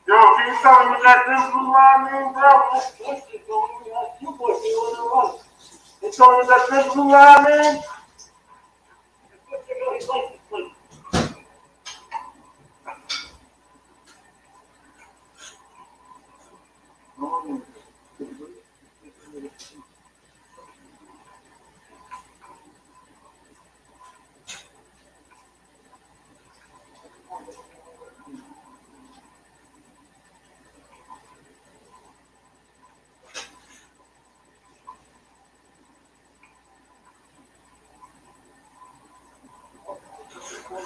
Yo, can you tell me what that thin blue line means, bro? You tell me what that thin blue line means? Why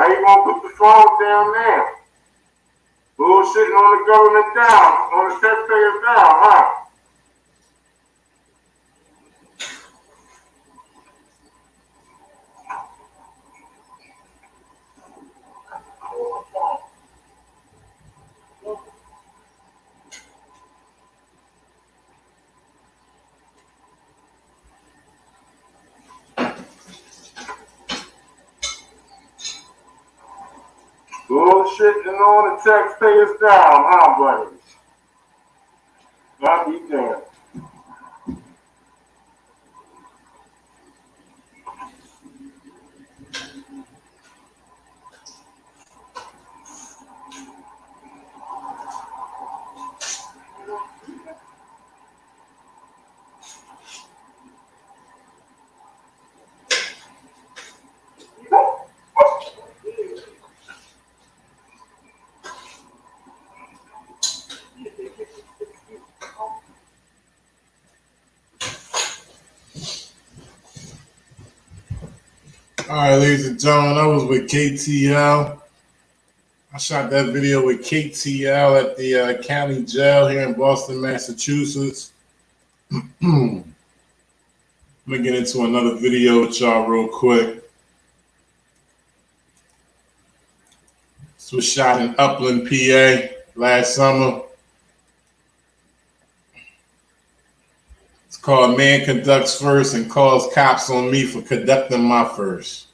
you gonna put the phone down there? Bullshitting on the government down, on the taxpayers down, huh? Bullshitting on the taxpayers down, huh, buddy? I'll be damned. All right, ladies and gentlemen, I was with KTL. I shot that video with KTL at the county jail here in Boston, Massachusetts. I'm gonna get into another video with y'all real quick. This was shot in Upland, PA last summer. It's called Man Conducts First and Calls Cops on Me for Conducting My First.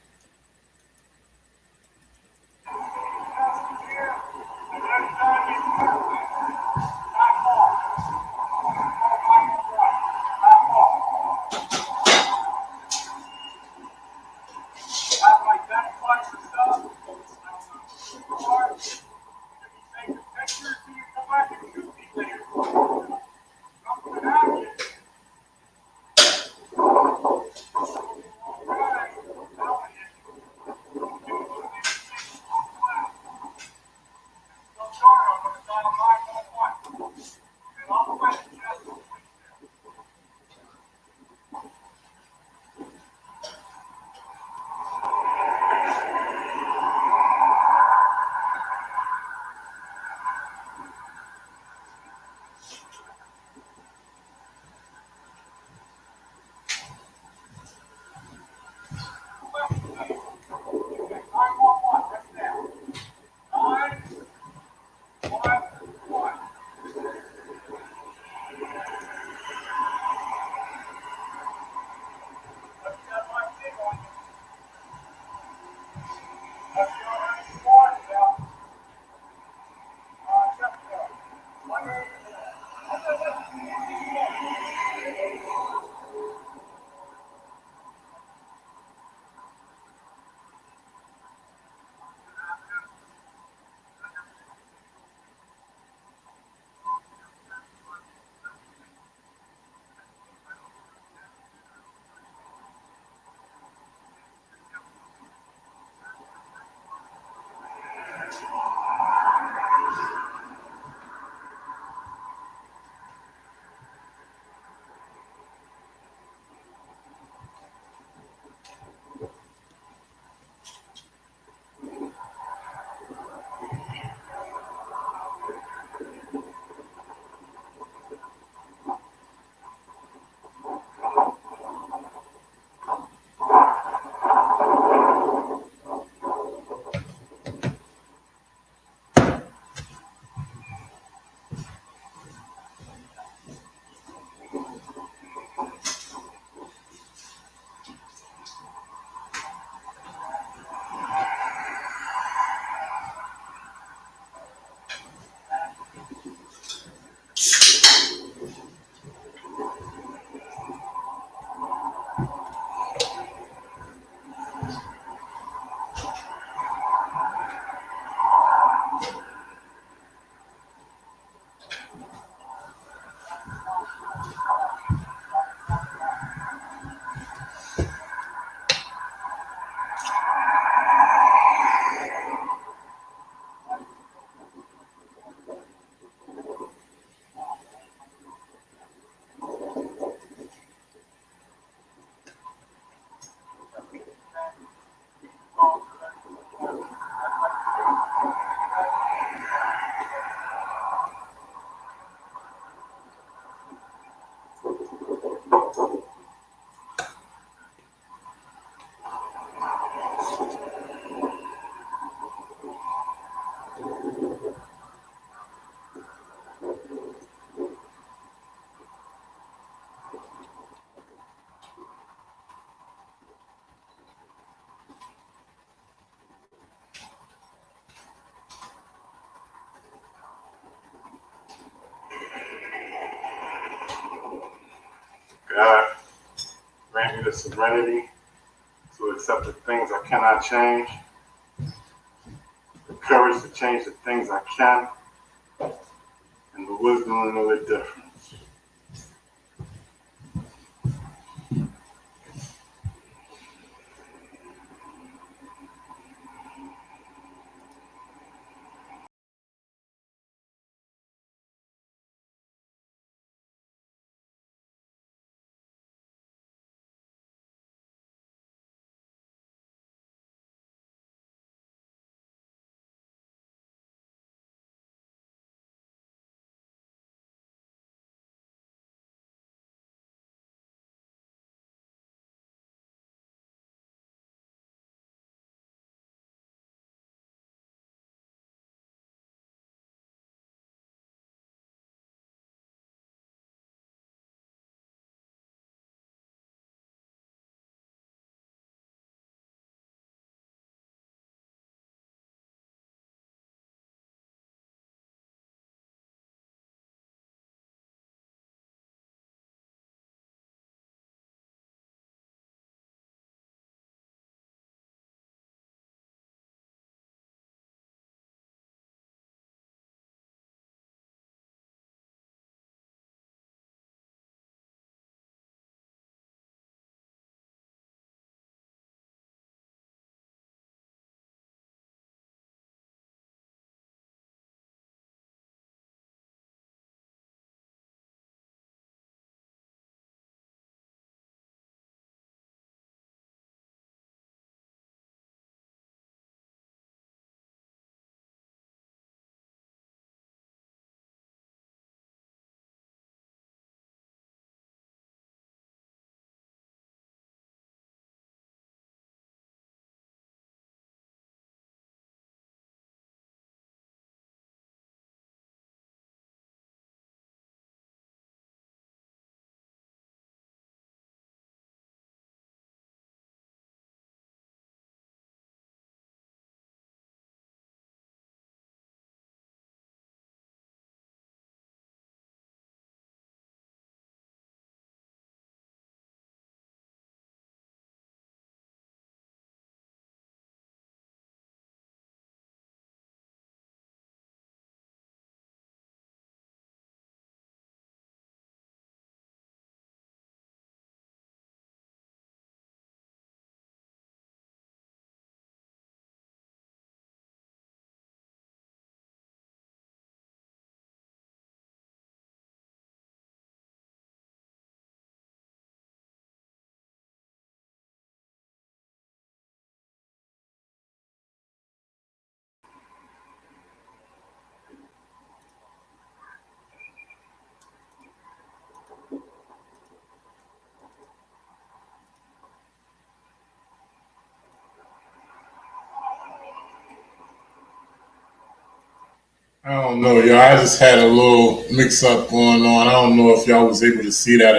God, grant me the serenity to accept the things I cannot change, the courage to change the things I can, and the wisdom to know the difference. I don't know, y'all. I just had a little mix up going on. I don't know if y'all was able to see that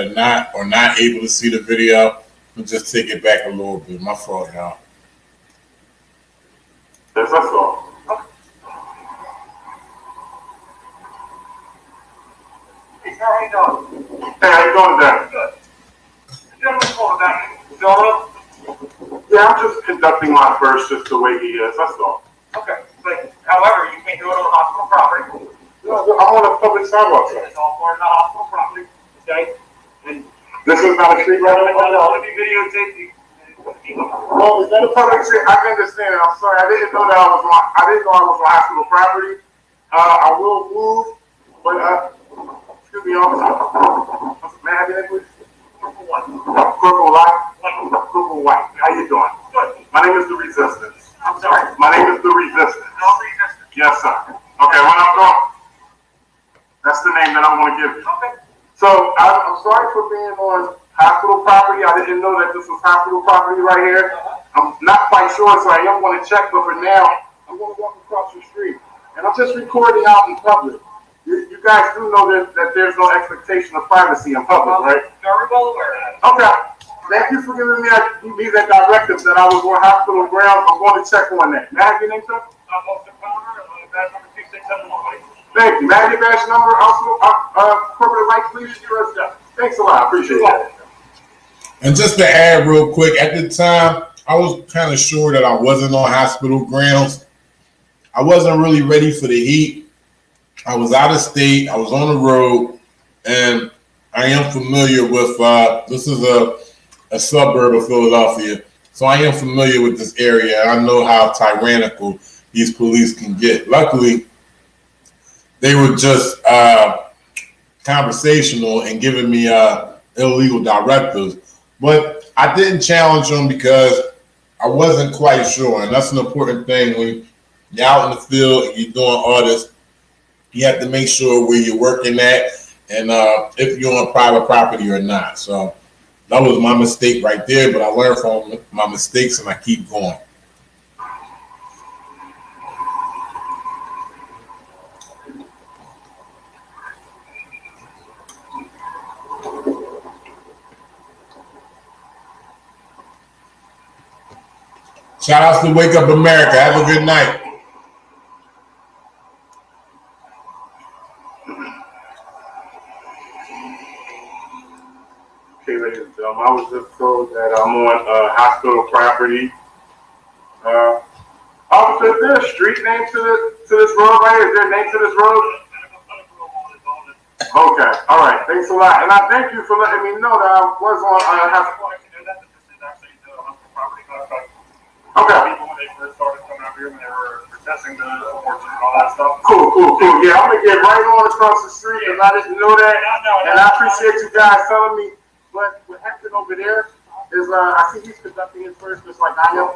or not able to see the video. I'll just take it back a little bit. My fault, y'all. Yes, that's all. Hey, sir, how you doing? Hey, how you doing today? Good. Gentlemen, call back. Gentlemen? Yeah, I'm just conducting my first just the way he is, that's all. Okay, but however, you can't do it on hospital property. No, I'm on a public sidewalk, sir. It's all part of the hospital property, okay? And This is not a street right I'm now? gonna be videotaping. Oh, is that a public street? I can understand. I'm sorry. I didn't know I was on hospital property. I will move, but excuse me, officer. May I have your name, please? Corporal White. Corporal White. Corporal White. How you doing? Good. My name is the Resistance. I'm sorry? My name is the Resistance. No resistance. Yes, sir. Okay, when I'm going, that's the name that I'm going to give you. Okay. So I'm sorry for being on hospital property. I didn't know that this was hospital property right here. I'm not quite sure, so I am going to check, but for now, I'm going to walk across the street. And I'm just recording out in public. You guys do know that there's no expectation of privacy in public, right? Very well aware of that. Okay. Thank you for giving me that directive that I was on hospital grounds. I'm going to check on that. May I have your name, sir? Officer Palmer, badge number 2671. Thank you. May I have your badge number? Also, corporate light, please. Thanks a lot. I appreciate it. And just to add real quick, at the time, I was kind of sure that I wasn't on hospital grounds. I wasn't really ready for the heat. I was out of state. I was on the road, and I am familiar with. This is a suburb of Philadelphia, so I am familiar with this area. I know how tyrannical these police can get. Luckily, they were just conversational and giving me illegal directives, but I didn't challenge them because I wasn't quite sure, and that's an important thing when you're out in the field and you're doing all this. You have to make sure where you're working at and if you're on private property or not. So that was my mistake right there, but I learned from my mistakes and I keep going. Shout outs to Wake Up America. Have a good night. Okay, ladies and gentlemen, I was just told that I'm on hospital property. Officer, is there a street name to this road right here? Is there a name to this road? Okay, all right. Thanks a lot, and I thank you for letting me know that I was on hospital. Okay. People when they first started coming up here, when they were protesting the abortion and all that stuff. Cool. Yeah, I'm gonna get right on across the street, and I didn't know that. And I appreciate you guys telling me. But what happened over there is, I see he's conducting his first just like I am,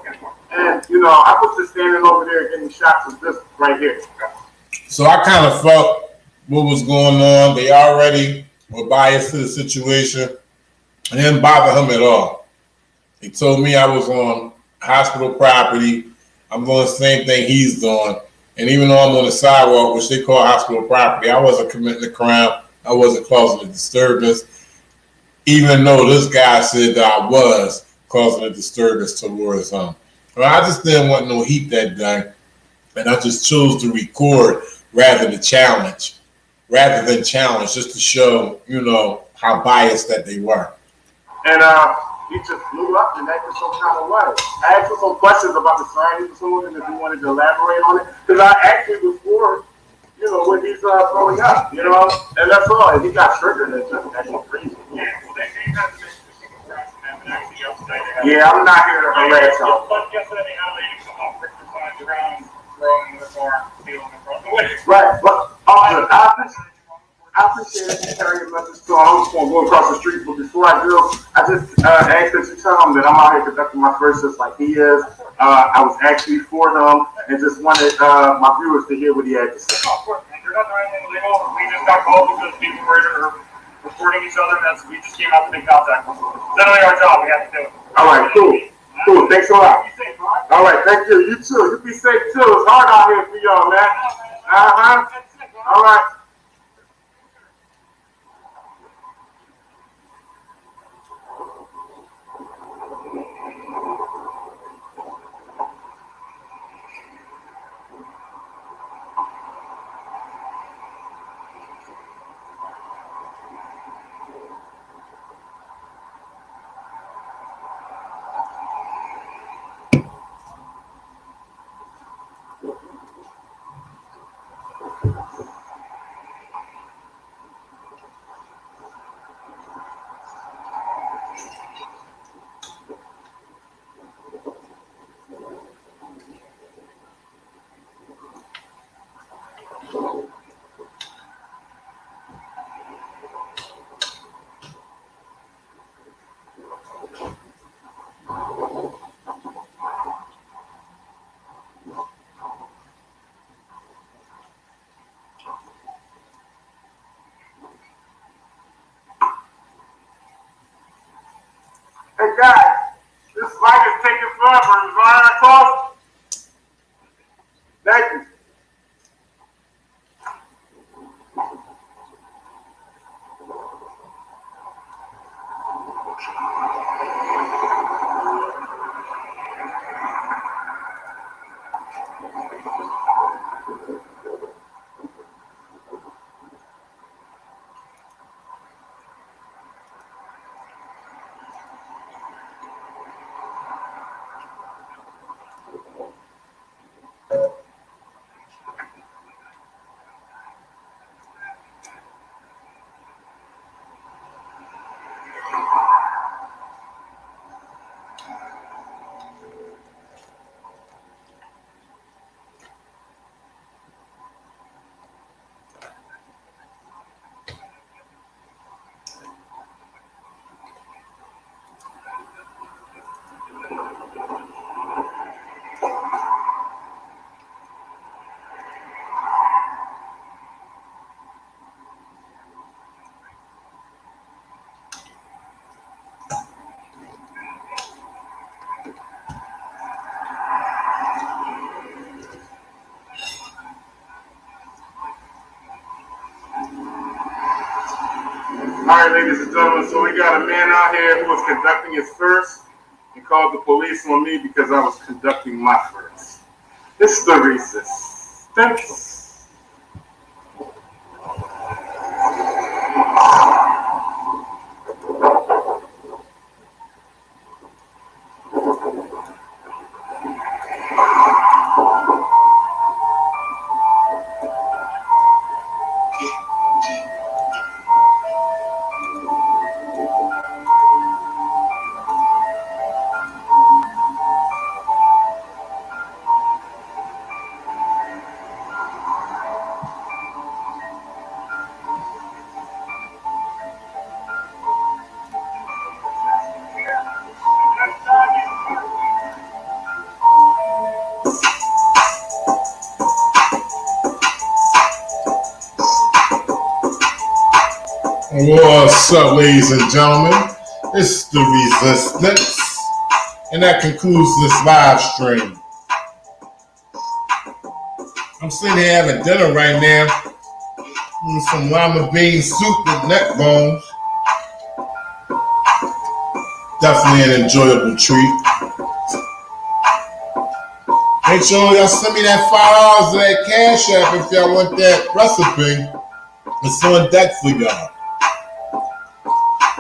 and I was just standing over there getting shots of this right here. So I kind of felt what was going on. They already were biased to the situation. It didn't bother him at all. He told me I was on hospital property. I'm doing the same thing he's doing. And even though I'm on the sidewalk, which they call hospital property, I wasn't committing a crime. I wasn't causing a disturbance, even though this guy said that I was causing a disturbance towards him. I just didn't want no heat that day. And I just chose to record rather than challenge, just to show, how biased that they were. And he just blew up and acted some kind of way. I asked him some questions about the sign he was doing and if he wanted to elaborate on it. Because I actually was for, when he's throwing up, and that's all. And he got triggered and just acting crazy. Yeah, well, they had to make the single crash and actually yesterday. Yeah, I'm not here to harass him. But yesterday they had a lady come up, pick the signs around, throwing the car, stealing the front of the way. Right, but I appreciate it. You carry your message to I'm just going to go across the street, but before I do, I just ask that you tell him that I'm out here conducting my first just like he is. I was actually for him and just wanted my viewers to hear what he had to say. Of course, you're not doing anything illegal. We just got called because people were reporting each other, and we just came out to make contact. It's literally our job. We have to do it. All right, cool. Thanks a lot. All right, thank you. You too. You be safe too. It's hard out here for y'all, man. All right. Hey guys, this fight is taking forever. Is right across? Thank you. ladies and gentlemen. So we got a man out here who was conducting his first. He called the police on me because I was conducting my first. This is the resistance. What's up, ladies and gentlemen? It's the Resistance, and that concludes this live stream. I'm sitting here having dinner right now. Some lima bean soup with neck bones. Definitely an enjoyable treat. Make sure y'all send me that $5 of that Cash App if y'all want that recipe. It's on deck for y'all.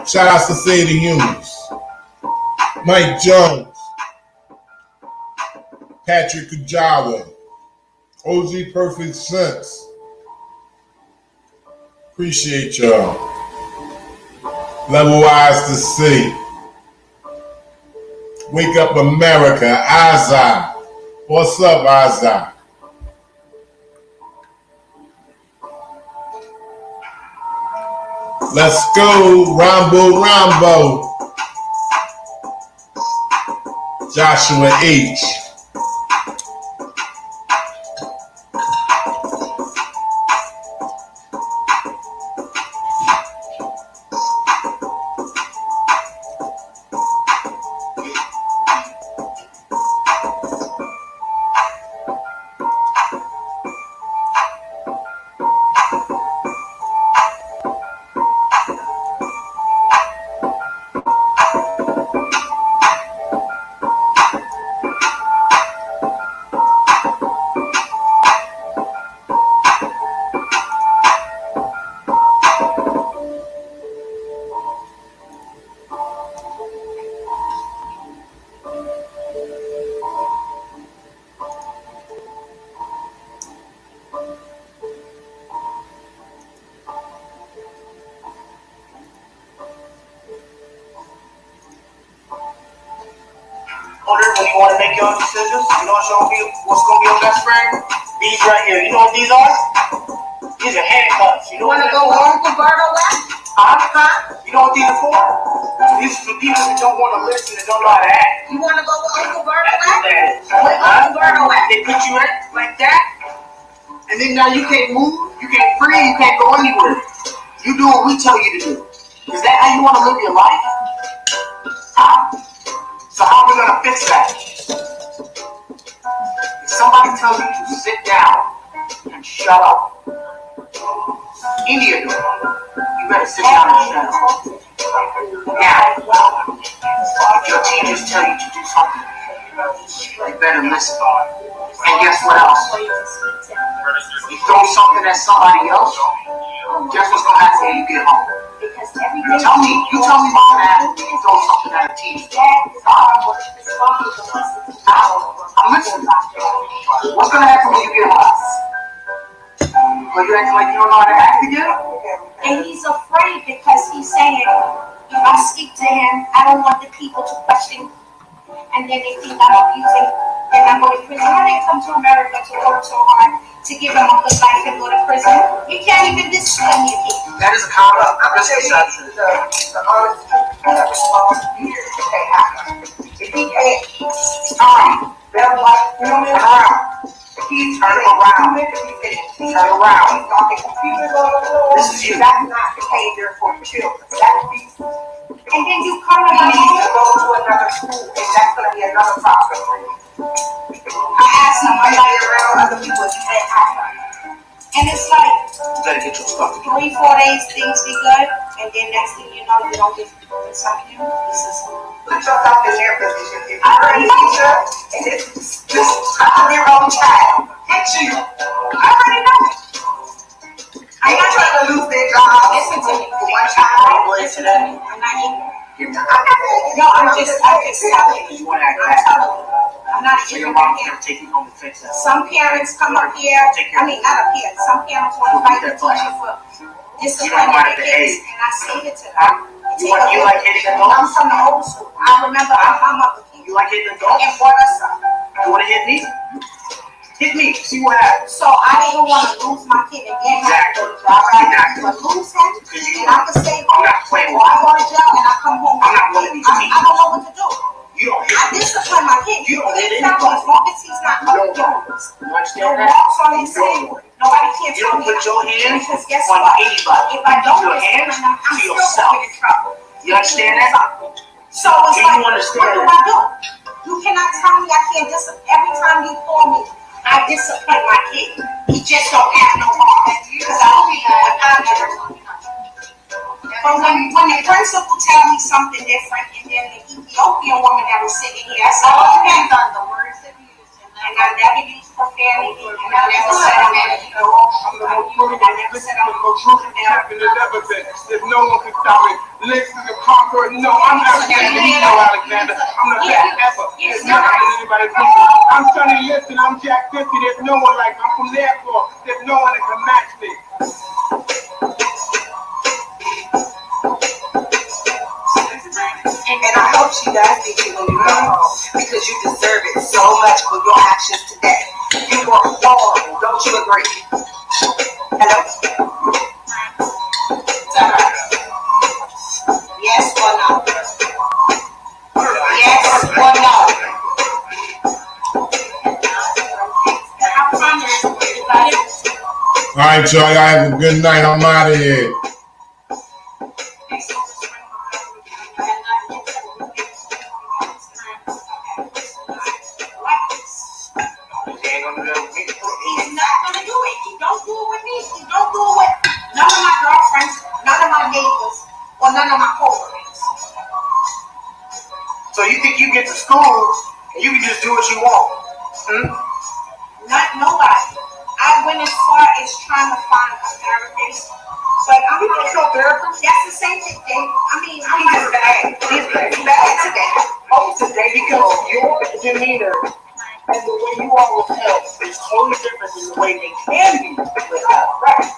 Shout out to Say the Humans, Mike Jones, Patrick Kujawa, OG Perfect Sense. Appreciate y'all. Level Eyes to See. Wake Up America, Azza. What's up, Azza? Let's go, Rambo. Joshua H. When you want to make your decisions, you know what's going to be your best friend? These right here. You know what these are? These are handcuffs. You know what they're for? Uncle Berto what? Huh? You know what these are for? These are for people that don't want to listen and don't know how to act. You want to go with Uncle Berto That's what? what Uncle Berto what? They put you in like that, and then now you can't move, you can't breathe, you can't go anywhere. You do what we tell you to do. Is that how you want to live your life? Huh? So how are we gonna fix that? If somebody tells you to sit down and shut up, India, you better sit down and shut up. Now, if your teachers tell you to do something, you better listen. And guess what else? You throw something at somebody else, guess what's gonna happen when you get home? You tell me what's gonna happen when you throw something at a teacher. I'm listening. What's gonna happen when you get home? Well, you acting like you don't know how to act again? And he's afraid because he's saying, if I speak to him, I don't want the people to question, and then they think I'm abusing, and I'm going to prison. How they come to America to work so hard to give them a good life and go to prison? You can't even discipline your kids. That is a common misconception. The honest truth, you have a years to pay half. If he can't, Time. they're like, turn around. He's turning around. Turn around. He's talking computers all over. This is you. That's not behavior for children. That's be. And then you come to He my needs to home. go to another school, and that's going to be another problem for you. I ask him, I'm like, Around other people, you can't have them. and it's like You better get your stuff together. 3-4 days things be good, and then next thing you know. know you don't get some pieces. Put yourself in their position. If you're a teacher and it's just your own child, hit you. I already know it. I'm not trying to lose their job. Listen to me. One child. Listen to me. I'm not even. No, I'm just telling you. You want to act I'm telling you. I'm not so your even mom here. can take you home to fix that. Some parents come up here. I mean, not up here. Some parents want to fight the teacher for disciplining their kids, and I say it to them. You like hitting I'm adults? from the old school. I remember my mother You like hitting adults? and brought us up. You want to hit me? Hit me. See what happens. So I didn't want to lose my kid again. Exactly. But lose him, and I can stay home. I'm not playing Or I go to jail and I come home. I'm not one of these I don't know what to do. You don't I discipline my kid. You don't hit As long as he's not You don't no You understand that? marks on his head. Nobody can't You tell don't me. put your hands Because guess on what? anybody. If I don't Your hands discipline them, I'm to still yourself. going to get in trouble. You understand that? So it's Do you like, understand what do I do? You cannot tell me I can't discipline. Every time you call me, I discipline my kid. He just don't have no heart. Because I don't even know what I'm doing. But when the principal tell me something different, and then the Ethiopian woman that was sitting here, I said, oh, depends on the words that you use. And I never used profanity, and I never said I'm at you know, I never said I'm If no one can stop me, listen to conquer. No, I'm Alexander. You know Alexander. I'm not saying ever. It's not anybody. I'm Sonny Lifton. I'm Jack 50. There's no one like me. I'm from Therefore. There's no one that can match me. And I hope she does get you when you come home, because you deserve it so much for your actions today. You were horrible, don't you agree? Hello? yes or no. Yes or no. All right, y'all. Y'all have a good night. I'm out of here. He's not gonna do it. He don't do it with me. He don't do it with none of my girlfriends, none of my neighbors, or none of my coworkers. So you think you get to school and you can just do what you want? Not nobody. I went as far as trying to find a therapist, but I'm not no therapist. That's the same thing. I mean, I'm He's bad. He's bad today. Oh, today because your demeanor and the way you are with him is totally different than the way they can be with him. Right.